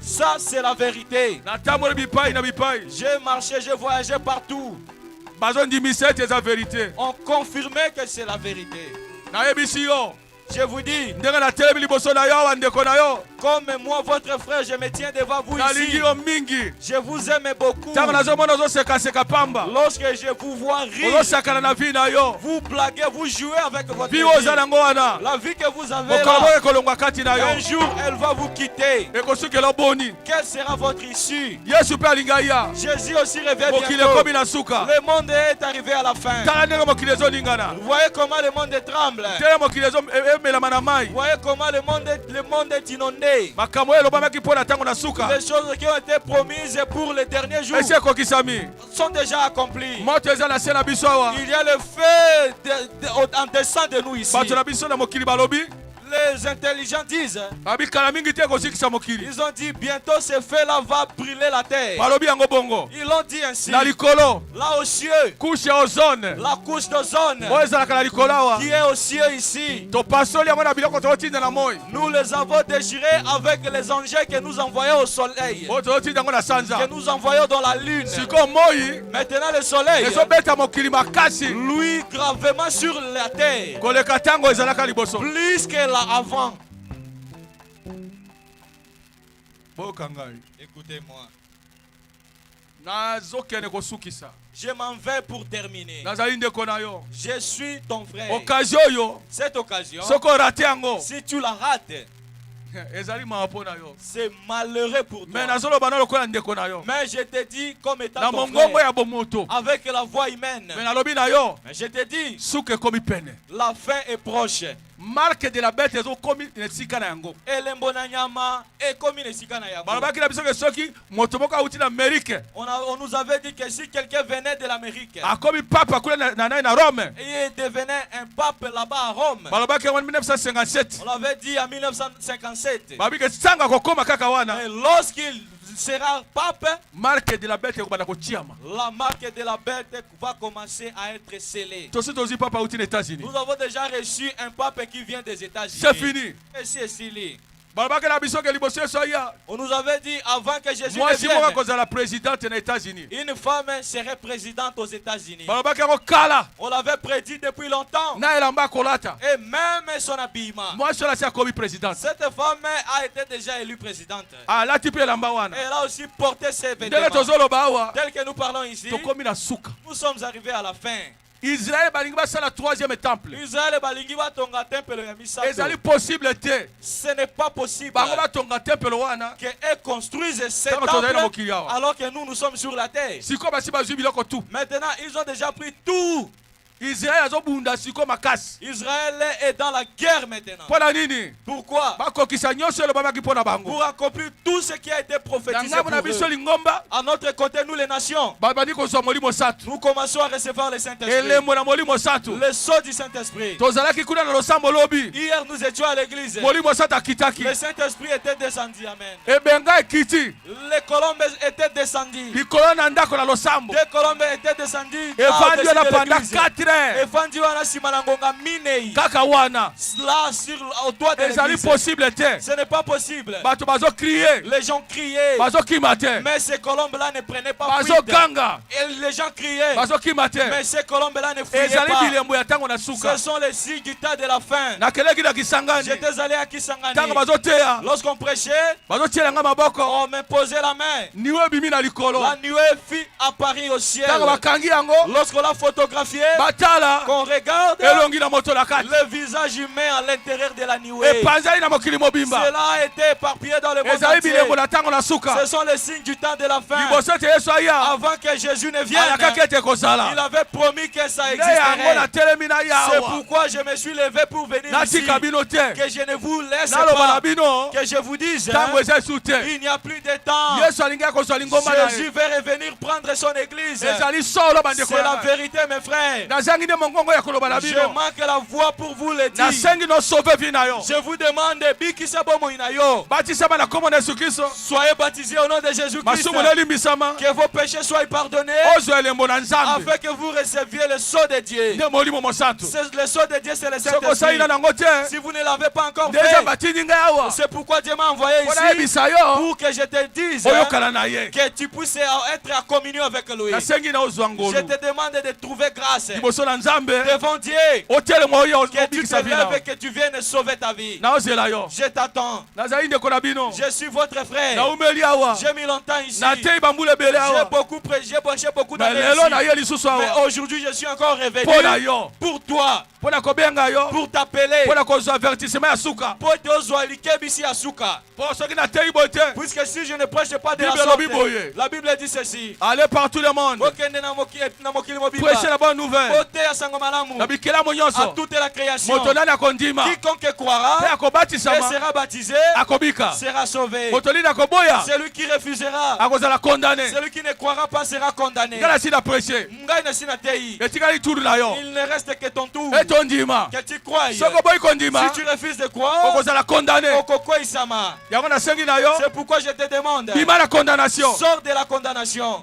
ça c'est la vérité. J'ai marché, j'ai voyagé partout. On confirmait que c'est la vérité. Je vous dis, comme moi, votre frère, je me tiens devant vous ici. Je vous aime beaucoup. Lorsque je vous vois rire, vous blaguez, vous jouez avec votre vie. La vie que vous avez là, un jour, elle va vous quitter. Quelle sera votre issue? Jésus aussi revient bientôt. Le monde est arrivé à la fin. Vous voyez comment le monde tremble. Vous voyez comment le monde est inondé. Les choses qui ont été promises pour les derniers jours sont déjà accomplies. Il y a le feu en descend de nous ici. Les intelligents disent, ils ont dit bientôt ce feu-là va brûler la terre. Ils l'ont dit ainsi. Là aux cieux, la couche d'ozone qui est aux cieux ici, nous les avons déchirés avec les engins que nous envoyons au soleil, que nous envoyons dans la lune. Maintenant le soleil, lui gravement sur la terre, plus que là avant. Écoutez-moi. Je m'en vais pour terminer. Je suis ton frère. Cette occasion, si tu la rates, c'est malheureux pour toi. Mais je te dis comme étant ton frère, avec la voix humaine. Mais je te dis, la fin est proche. Marque de la bête ezo komi nesika na yango. Elembona nyama e komi nesika na yango. Balabaki na biso ke soki motomoka uti na Amérique. On nous avait dit que si quelqu'un venait de l'Amérique, a komi papa kule na Rome, il devenait un pape là-bas à Rome. Balabaki en 1957. On l'avait dit en 1957. Babi ke sanga kokoma kaka wana. Et lorsqu'il sera pape, marque de la bête la marque de la bête va commencer à être scellée. Nous avons déjà reçu un pape qui vient des États-Unis. C'est fini. Et c'est fini. On nous avait dit avant que Jésus ne vienne, une femme serait présidente aux États-Unis. On l'avait prédit depuis longtemps. Et même son habillement. Cette femme a été déjà élue présidente. Elle a aussi porté ses vêtements. Tel que nous parlons ici, nous sommes arrivés à la fin. Israël balingi basala troisième temple. Israël balingi batonga temple ya misato. Ezali possible te. Ce n'est pas possible. Bango batonga temple wana. Que eux construisent ce temple alors que nous sommes sur la terre. Siko basi bazwi biloko tout. Maintenant ils ont déjà pris tout. Israël est dans la guerre maintenant. Pourquoi? Pour accomplir tout ce qui a été prophétisé pour eux. À notre côté, nous les nations, nous commençons à recevoir le Saint-Esprit. Le sceau du Saint-Esprit. Hier, nous étions à l'église. Le Saint-Esprit était descendu. Amen. Les colombes étaient descendues. Les colombes étaient descendues. Kaka wana. Là sur au toit de l'église. Ce n'est pas possible. Les gens criaient. Mais ces colombes-là ne prenaient pas fuite. Et les gens criaient. Mais ces colombes-là ne fuyaient pas. Ce sont les signes du temps de la fin. J'étais allé à Kisangani. Lorsqu'on prêchait, on m'imposait la main. La nuée fit apparaître au ciel. Lorsqu'on l'a photographié, qu'on regarde le visage humain à l'intérieur de la nuée. Cela a été éparpillé dans le monde entier. Ce sont les signes du temps de la fin. Avant que Jésus ne vienne, il avait promis que ça existerait. C'est pourquoi je me suis levé pour venir ici. Que je ne vous laisse pas. Que je vous dise, il n'y a plus de temps. Jésus va revenir prendre son église. C'est la vérité, mes frères. Je manque la voix pour vous le dire. Je vous demande, soyez baptisés au nom de Jésus-Christ. Que vos péchés soient pardonnés. Afin que vous receviez le sceau de Dieu. Le sceau de Dieu, c'est le Saint-Esprit. Si vous ne l'avez pas encore fait, c'est pourquoi Dieu m'a envoyé ici. Pour que je te dise que tu puisses être en communion avec lui. Je te demande de trouver grâce devant Dieu, que tu te lèves et que tu viennes sauver ta vie. Je t'attends. Je suis votre frère. J'ai mis longtemps ici. J'ai beaucoup prêché, beaucoup d'années ici. Mais aujourd'hui, je suis encore réveillé pour toi, pour t'appeler, pour puisque si je ne prêche pas de la sorte, la Bible dit ceci. Allez par tout le monde. Prêchez la bonne nouvelle. À toute la création. Quiconque croira et sera baptisé sera sauvé. Celui qui refusera, celui qui ne croira pas sera condamné. Il ne reste que ton tour. que tu crois. Si tu refuses de croire, c'est pourquoi je te demande. Sors de la condamnation.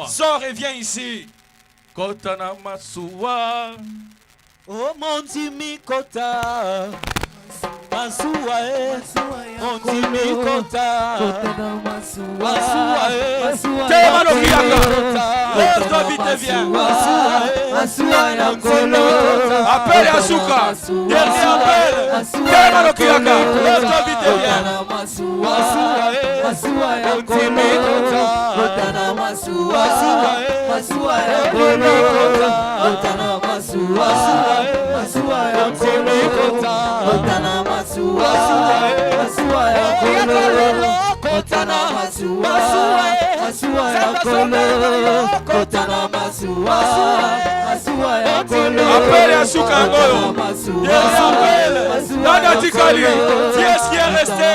Sors et viens ici. Oh mon Dieu, Kota. Masua Montimi Kota Masua lève-toi vite viens. Masua Yankolo appelle Asuka. Dernier appel. Lève-toi vite viens. Masua Yankolo Kotana Masua Masua Yankolo Kotana Masua Masua Yankolo Kotana Masua Masua Yankolo Kotana Masua Masua Yankolo Kotana Masua Masua Yankolo appelle Asuka Ngolo. Nana Tikali. Qui est-ce qui est resté?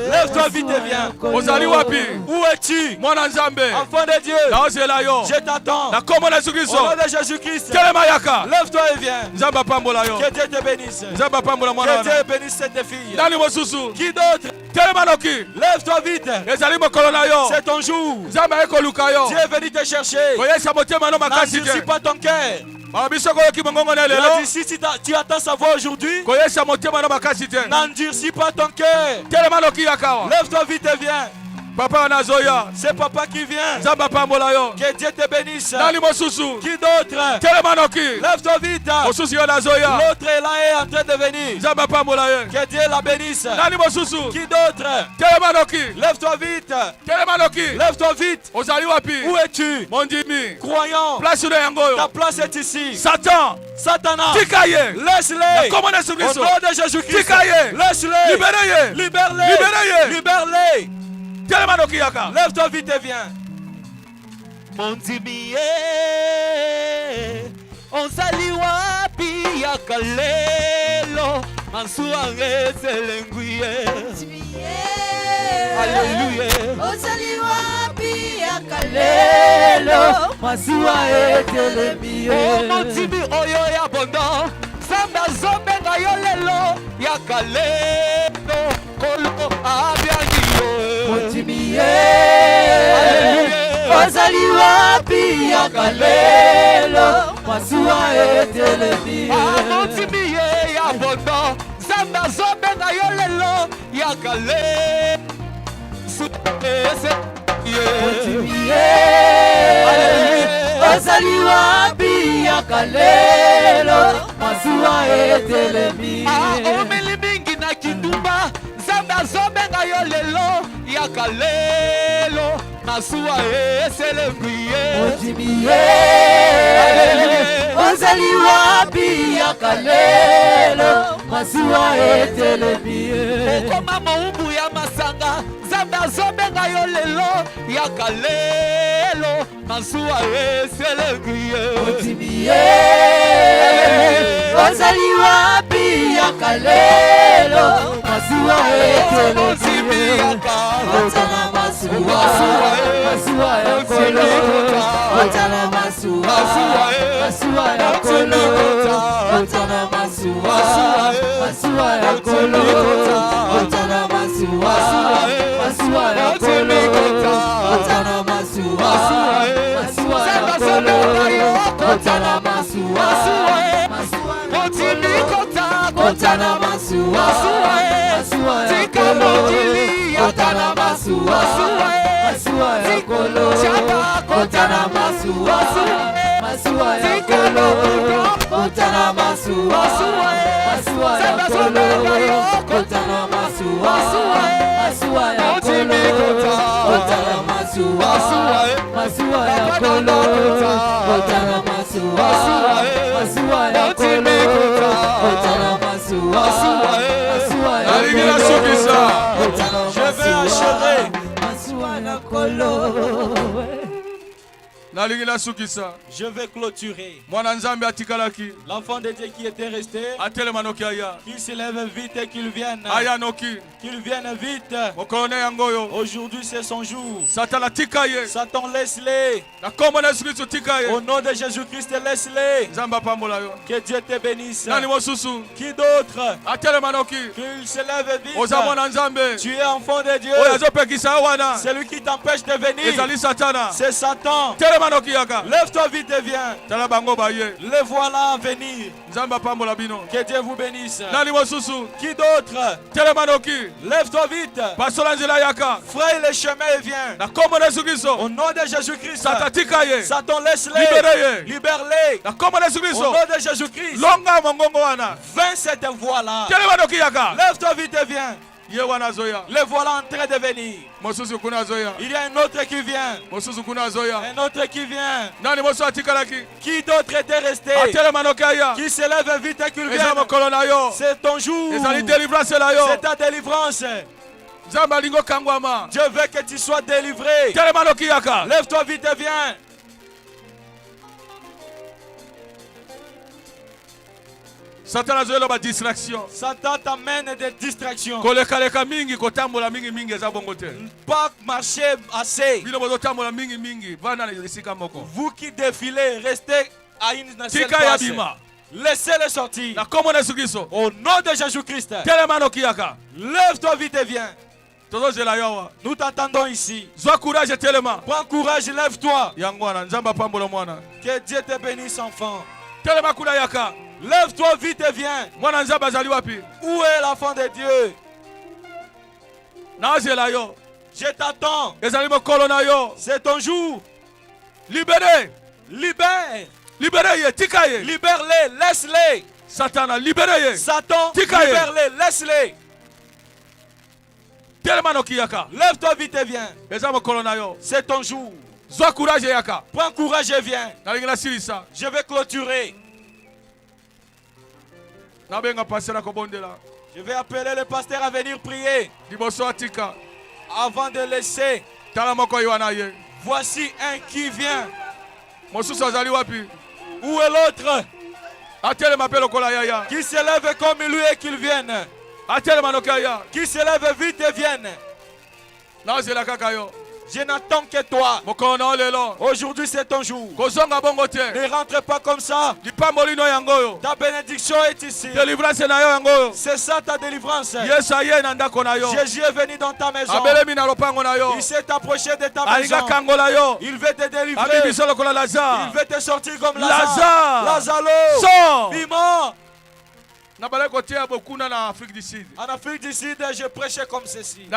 Lève-toi vite et viens. Où es-tu? Enfant de Dieu, je t'attends. Au nom de Jésus-Christ, lève-toi et viens. Que Dieu te bénisse. Que Dieu bénisse cette fille. Qui d'autre? Lève-toi vite. C'est ton jour. Dieu est venu te chercher. N'endurcis pas ton cœur. Il a dit, si tu attends sa voix aujourd'hui, n'endurcis pas ton cœur. Lève-toi vite et viens. C'est papa qui vient. Que Dieu te bénisse. Qui d'autre? Lève-toi vite. L'autre est là et est en train de venir. Que Dieu la bénisse. Qui d'autre? Lève-toi vite. Lève-toi vite. Où es-tu? Croyant. Ta place est ici. Satan. Satan. Laisse-les. Au nom de Jésus-Christ. Laisse-les. Libère-les. Libère-les. Lève-toi vite et viens. Mon Dieu, on sali wapi ya kalelo Masua eselenguye. Alléluia. On sali wapi ya kalelo Masua etelemie. Oh mon Dieu, oyo ya bondo Samba zobenga yo lelo ya kalelo kolo abiangiyo. Motimie Ozali wapi ya kalelo Masua etelemie. Motimie ya bondo Samba zobenga yo lelo ya kalelo Motimie Ozali wapi ya kalelo Masua etelemie. Omeli mingi na kindumba Zamba zobenga yo lelo ya kalelo Masua eselenguye. Motimie Ozali wapi ya kalelo Masua etelemie. Okoma moumbu ya masanga Zamba zobenga yo lelo ya kalelo Masua eselenguye. Motimie Ozali wapi ya kalelo Masua etelemie. Otana Masua Masua Yankolo Otana Masua Masua Yankolo Otana Masua Masua Yankolo Otana Masua Masua Yankolo Otana Masua Masua Yankolo Otana Masua Otana Masua Masua Yankolo Otana Masua Masua Yankolo Otana Masua Masua Yankolo Otana Masua Masua Yankolo Otana Masua Masua Yankolo Otana Masua Masua Yankolo Otana Masua Masua Yankolo Otana Masua Masua Je vais achever. Masua Yankolo Je vais clôturer. L'enfant de Dieu qui était resté, qu'il se lève vite et qu'il vienne. Qu'il vienne vite. Aujourd'hui c'est son jour. Satan laisse-les. Au nom de Jésus-Christ, laisse-les. Que Dieu te bénisse. Qui d'autre? Qu'il se lève vite. Tu es enfant de Dieu. C'est lui qui t'empêche de venir. C'est Satan. Lève-toi vite et viens. Le voilà venir. Que Dieu vous bénisse. Qui d'autre? Lève-toi vite. Fraye le chemin et viens. Au nom de Jésus-Christ. Satan laisse-les. Libère-les. Au nom de Jésus-Christ. Vains cette voie-là. Lève-toi vite et viens. Le voilà en train de venir. Il y a un autre qui vient. Un autre qui vient. Qui d'autre était resté? Qui se lève vite et qu'il vienne. C'est ton jour. C'est ta délivrance. Dieu veut que tu sois délivré. Lève-toi vite et viens. Satan a joué distraction. Satan t'amène des distractions. Pas marcher assez. Vous qui défilez, restez à une seule place. Laissez-les sortir. Au nom de Jésus-Christ. Lève-toi vite et viens. Nous t'attendons ici. Prends courage, lève-toi. Que Dieu te bénisse, enfant. Lève-toi vite et viens. Où est l'enfant de Dieu? Je t'attends. C'est ton jour. Libérez. Libère. Libère-les. Laisse-les. Satan a libéré. Satan, libère-les. Laisse-les. Lève-toi vite et viens. C'est ton jour. Prends courage et viens. Je vais clôturer. Je vais appeler le pasteur à venir prier. Avant de laisser. Voici un qui vient. Où est l'autre? Qui se lève comme lui et qu'il vienne. Qui se lève vite et vienne. Je n'attends que toi. Aujourd'hui c'est ton jour. Ne rentre pas comme ça. Ta bénédiction est ici. C'est ça ta délivrance. Jésus est venu dans ta maison. Il s'est approché de ta maison. Il veut te délivrer. Il veut te sortir comme Lazare. Vivant. En Afrique du Sud, je prêchais comme ceci.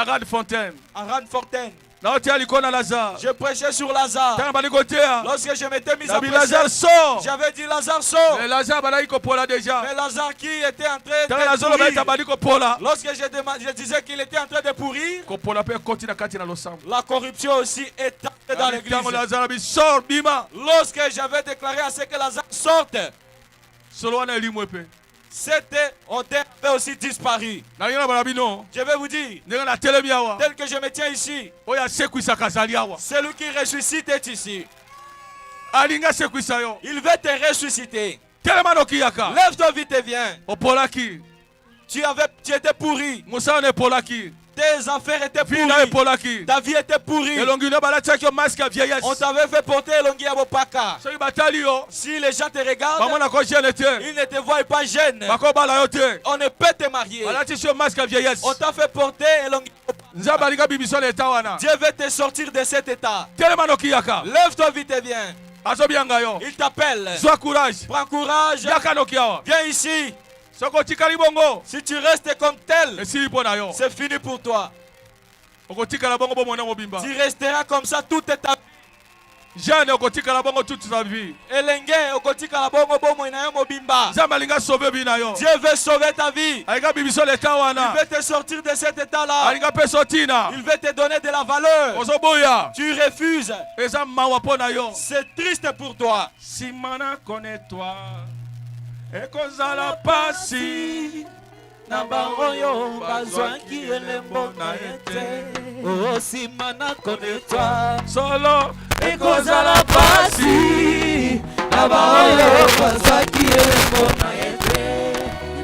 En Radfontaine. Je prêchais sur Lazare. Lorsque je m'étais mis à prêcher, j'avais dit Lazare sort. Mais Lazare qui était en train de pourrir. Lorsque je disais qu'il était en train de pourrir, la corruption aussi est entrée dans l'église. Lorsque j'avais déclaré à ce que Lazare sorte, c'était, on avait aussi disparu. Je vais vous dire, tel que je me tiens ici, celui qui ressuscite est ici. Il veut te ressusciter. Lève-toi vite et viens. Tu étais pourri. Tes affaires étaient pourries. Ta vie était pourrie. On t'avait fait porter l'ongi à Bopaka. Si les gens te regardent, ils ne te voient pas jeune. On ne peut te marier. On t'a fait porter l'ongi à Bopaka. Dieu veut te sortir de cet état. Lève-toi vite et viens. Il t'appelle. Prends courage. Viens ici. Si tu restes comme tel, c'est fini pour toi. Tu resteras comme ça toute ta vie. Dieu veut sauver ta vie. Il veut te sortir de cet état-là. Il veut te donner de la valeur. Tu refuses. C'est triste pour toi. Simana connais-toi. Ekozala pasi na bangoyo bazwaki elembo na ete osima na konetwa solo ekozala pasi na bangoyo bazwaki elembo na ete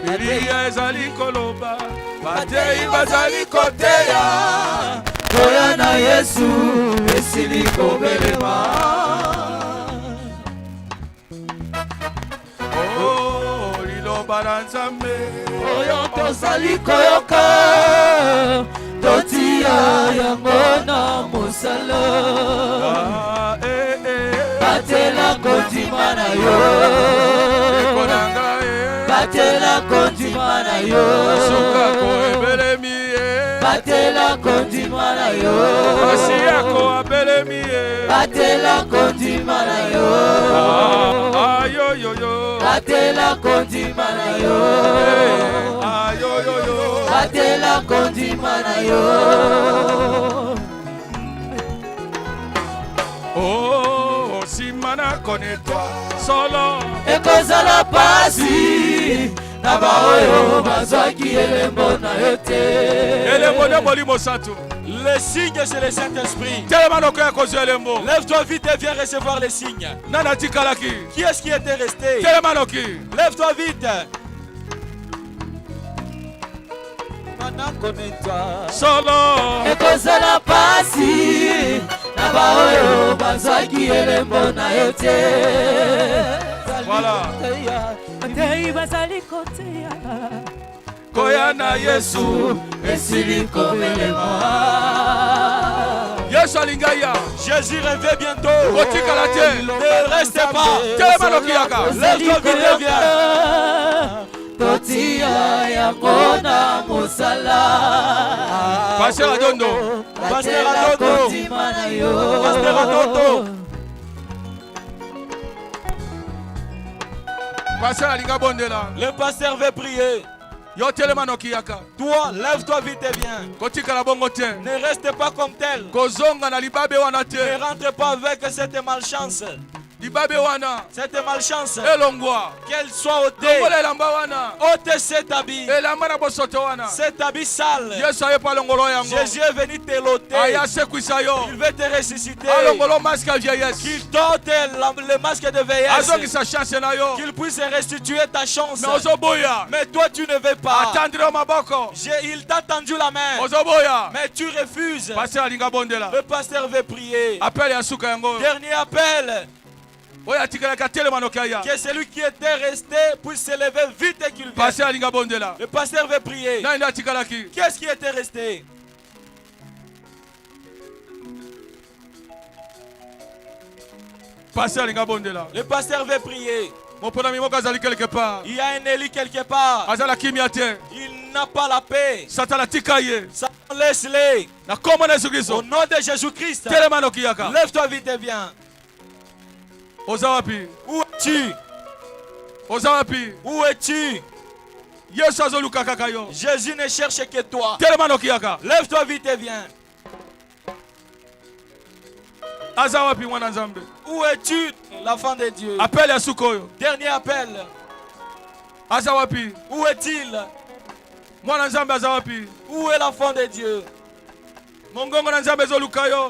Bibilia ezali koloba batei bazali koteya koya na Yesu esili kobelema liloba Nzambe oyo tozali koyoka totia yango na mosala batela kondima na yo batela kondima na yo batela kondima na yo batela kondima na yo batela kondima na yo batela kondima na yo simana konetwa solo ekozala pasi na baoyo bazwaki elembo na yo te elembo nde molimo sato. Le signe, c'est le Saint-Esprit. Lève-toi vite et viens recevoir les signes. Qui est-ce qui était resté? Lève-toi vite. Solo ekozala pasi na baoyo bazwaki elembo na yo te. Voilà. Koya na Yesu esili kobelema. Yesu alingaya. Jésus revient bientôt. Ne restez pas. Lève-toi vite et viens. Totia yango na mosala. Pasteur Adondo. Pasteur Adondo. Pasteur Adondo. Pasteur Alinga Bondela. Le pasteur veut prier. Toi, lève-toi vite et viens. Ne reste pas comme tel. Ne rentre pas avec cette malchance. Cette malchance, qu'elle soit ôtée, ôte cet habit, cet habit sale. Jésus est venu te l'ôter. Il veut te ressusciter. Qu'il t'ôte le masque de vieillesse, qu'il puisse restituer ta chance. Mais toi tu ne veux pas. Il t'a tendu la main, mais tu refuses. Le pasteur veut prier. Dernier appel. Que celui qui était resté puisse se lever vite et qu'il vienne. Le pasteur veut prier. Qu'est-ce qui était resté? Le pasteur veut prier. Il y a un Élie quelque part. Il n'a pas la paix. Satan laisse-les. Au nom de Jésus-Christ. Lève-toi vite et viens. Où es-tu? Où es-tu? Jésus ne cherche que toi. Lève-toi vite et viens. Où es-tu, l'enfant de Dieu? Dernier appel. Où est-il? Où est l'enfant de Dieu?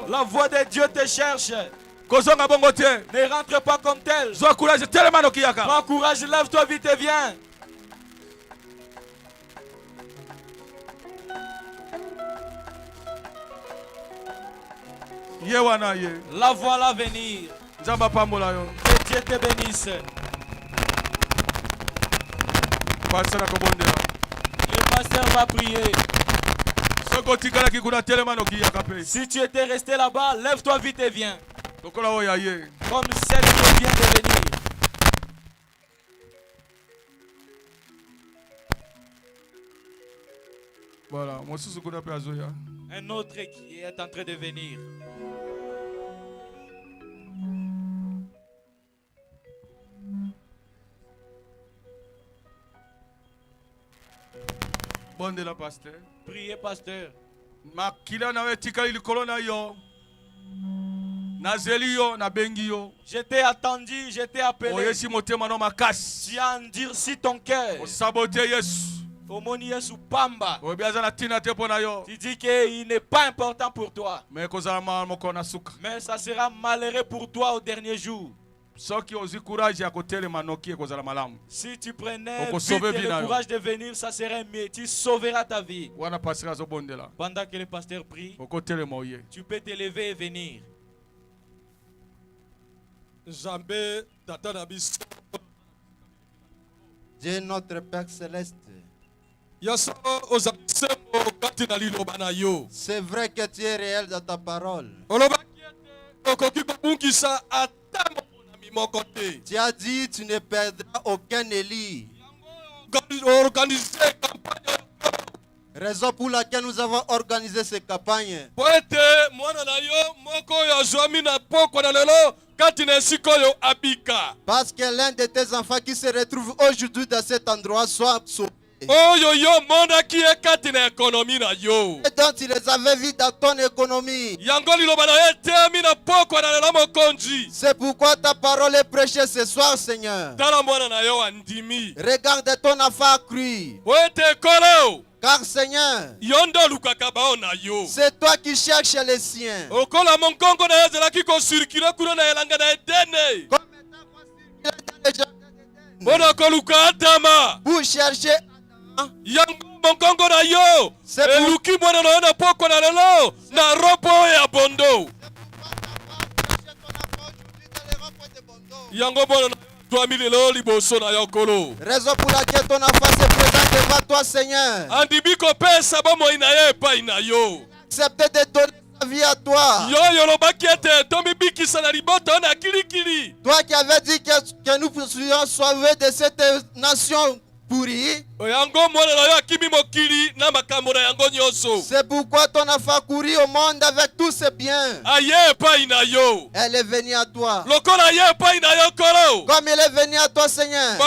La voix de Dieu te cherche. Ne rentre pas comme tel. Prends courage, lève-toi vite et viens. La voilà venir. Que Dieu te bénisse. Le pasteur va prier. Si tu étais resté là-bas, lève-toi vite et viens. Comme celle qui vient de venir. Voilà, un autre qui est en train de venir. Pasteur. Priez, pasteur. Je t'ai attendu, je t'ai appelé. Tu as endurci ton cœur. Tu dis qu'il n'est pas important pour toi. Mais ça sera malheureux pour toi au dernier jour. Si tu prenais le courage de venir, ça serait mieux. Tu sauveras ta vie. Pendant que le pasteur prie, tu peux t'élever et venir. Dieu notre Père Céleste, c'est vrai que tu es réel dans ta parole. Tu as dit tu ne perdras aucun Élie. Raison pour laquelle nous avons organisé cette campagne. Parce que l'un de tes enfants qui se retrouve aujourd'hui dans cet endroit soit sauvé. Et donc tu les avais vus dans ton économie. C'est pourquoi ta parole est prêchée ce soir, Seigneur. Regarde ton enfant a cru. Car Seigneur, c'est toi qui cherches les siens. Vous cherchez raison pour laquelle ton enfant se présente devant toi, Seigneur. Accepte de donner sa vie à toi. Toi qui avais dit que nous soyons sauvés de cette nation pourrie. C'est pourquoi ton enfant couru au monde avec tous ses biens. Elle est venue à toi. Comme elle est venue à toi, Seigneur.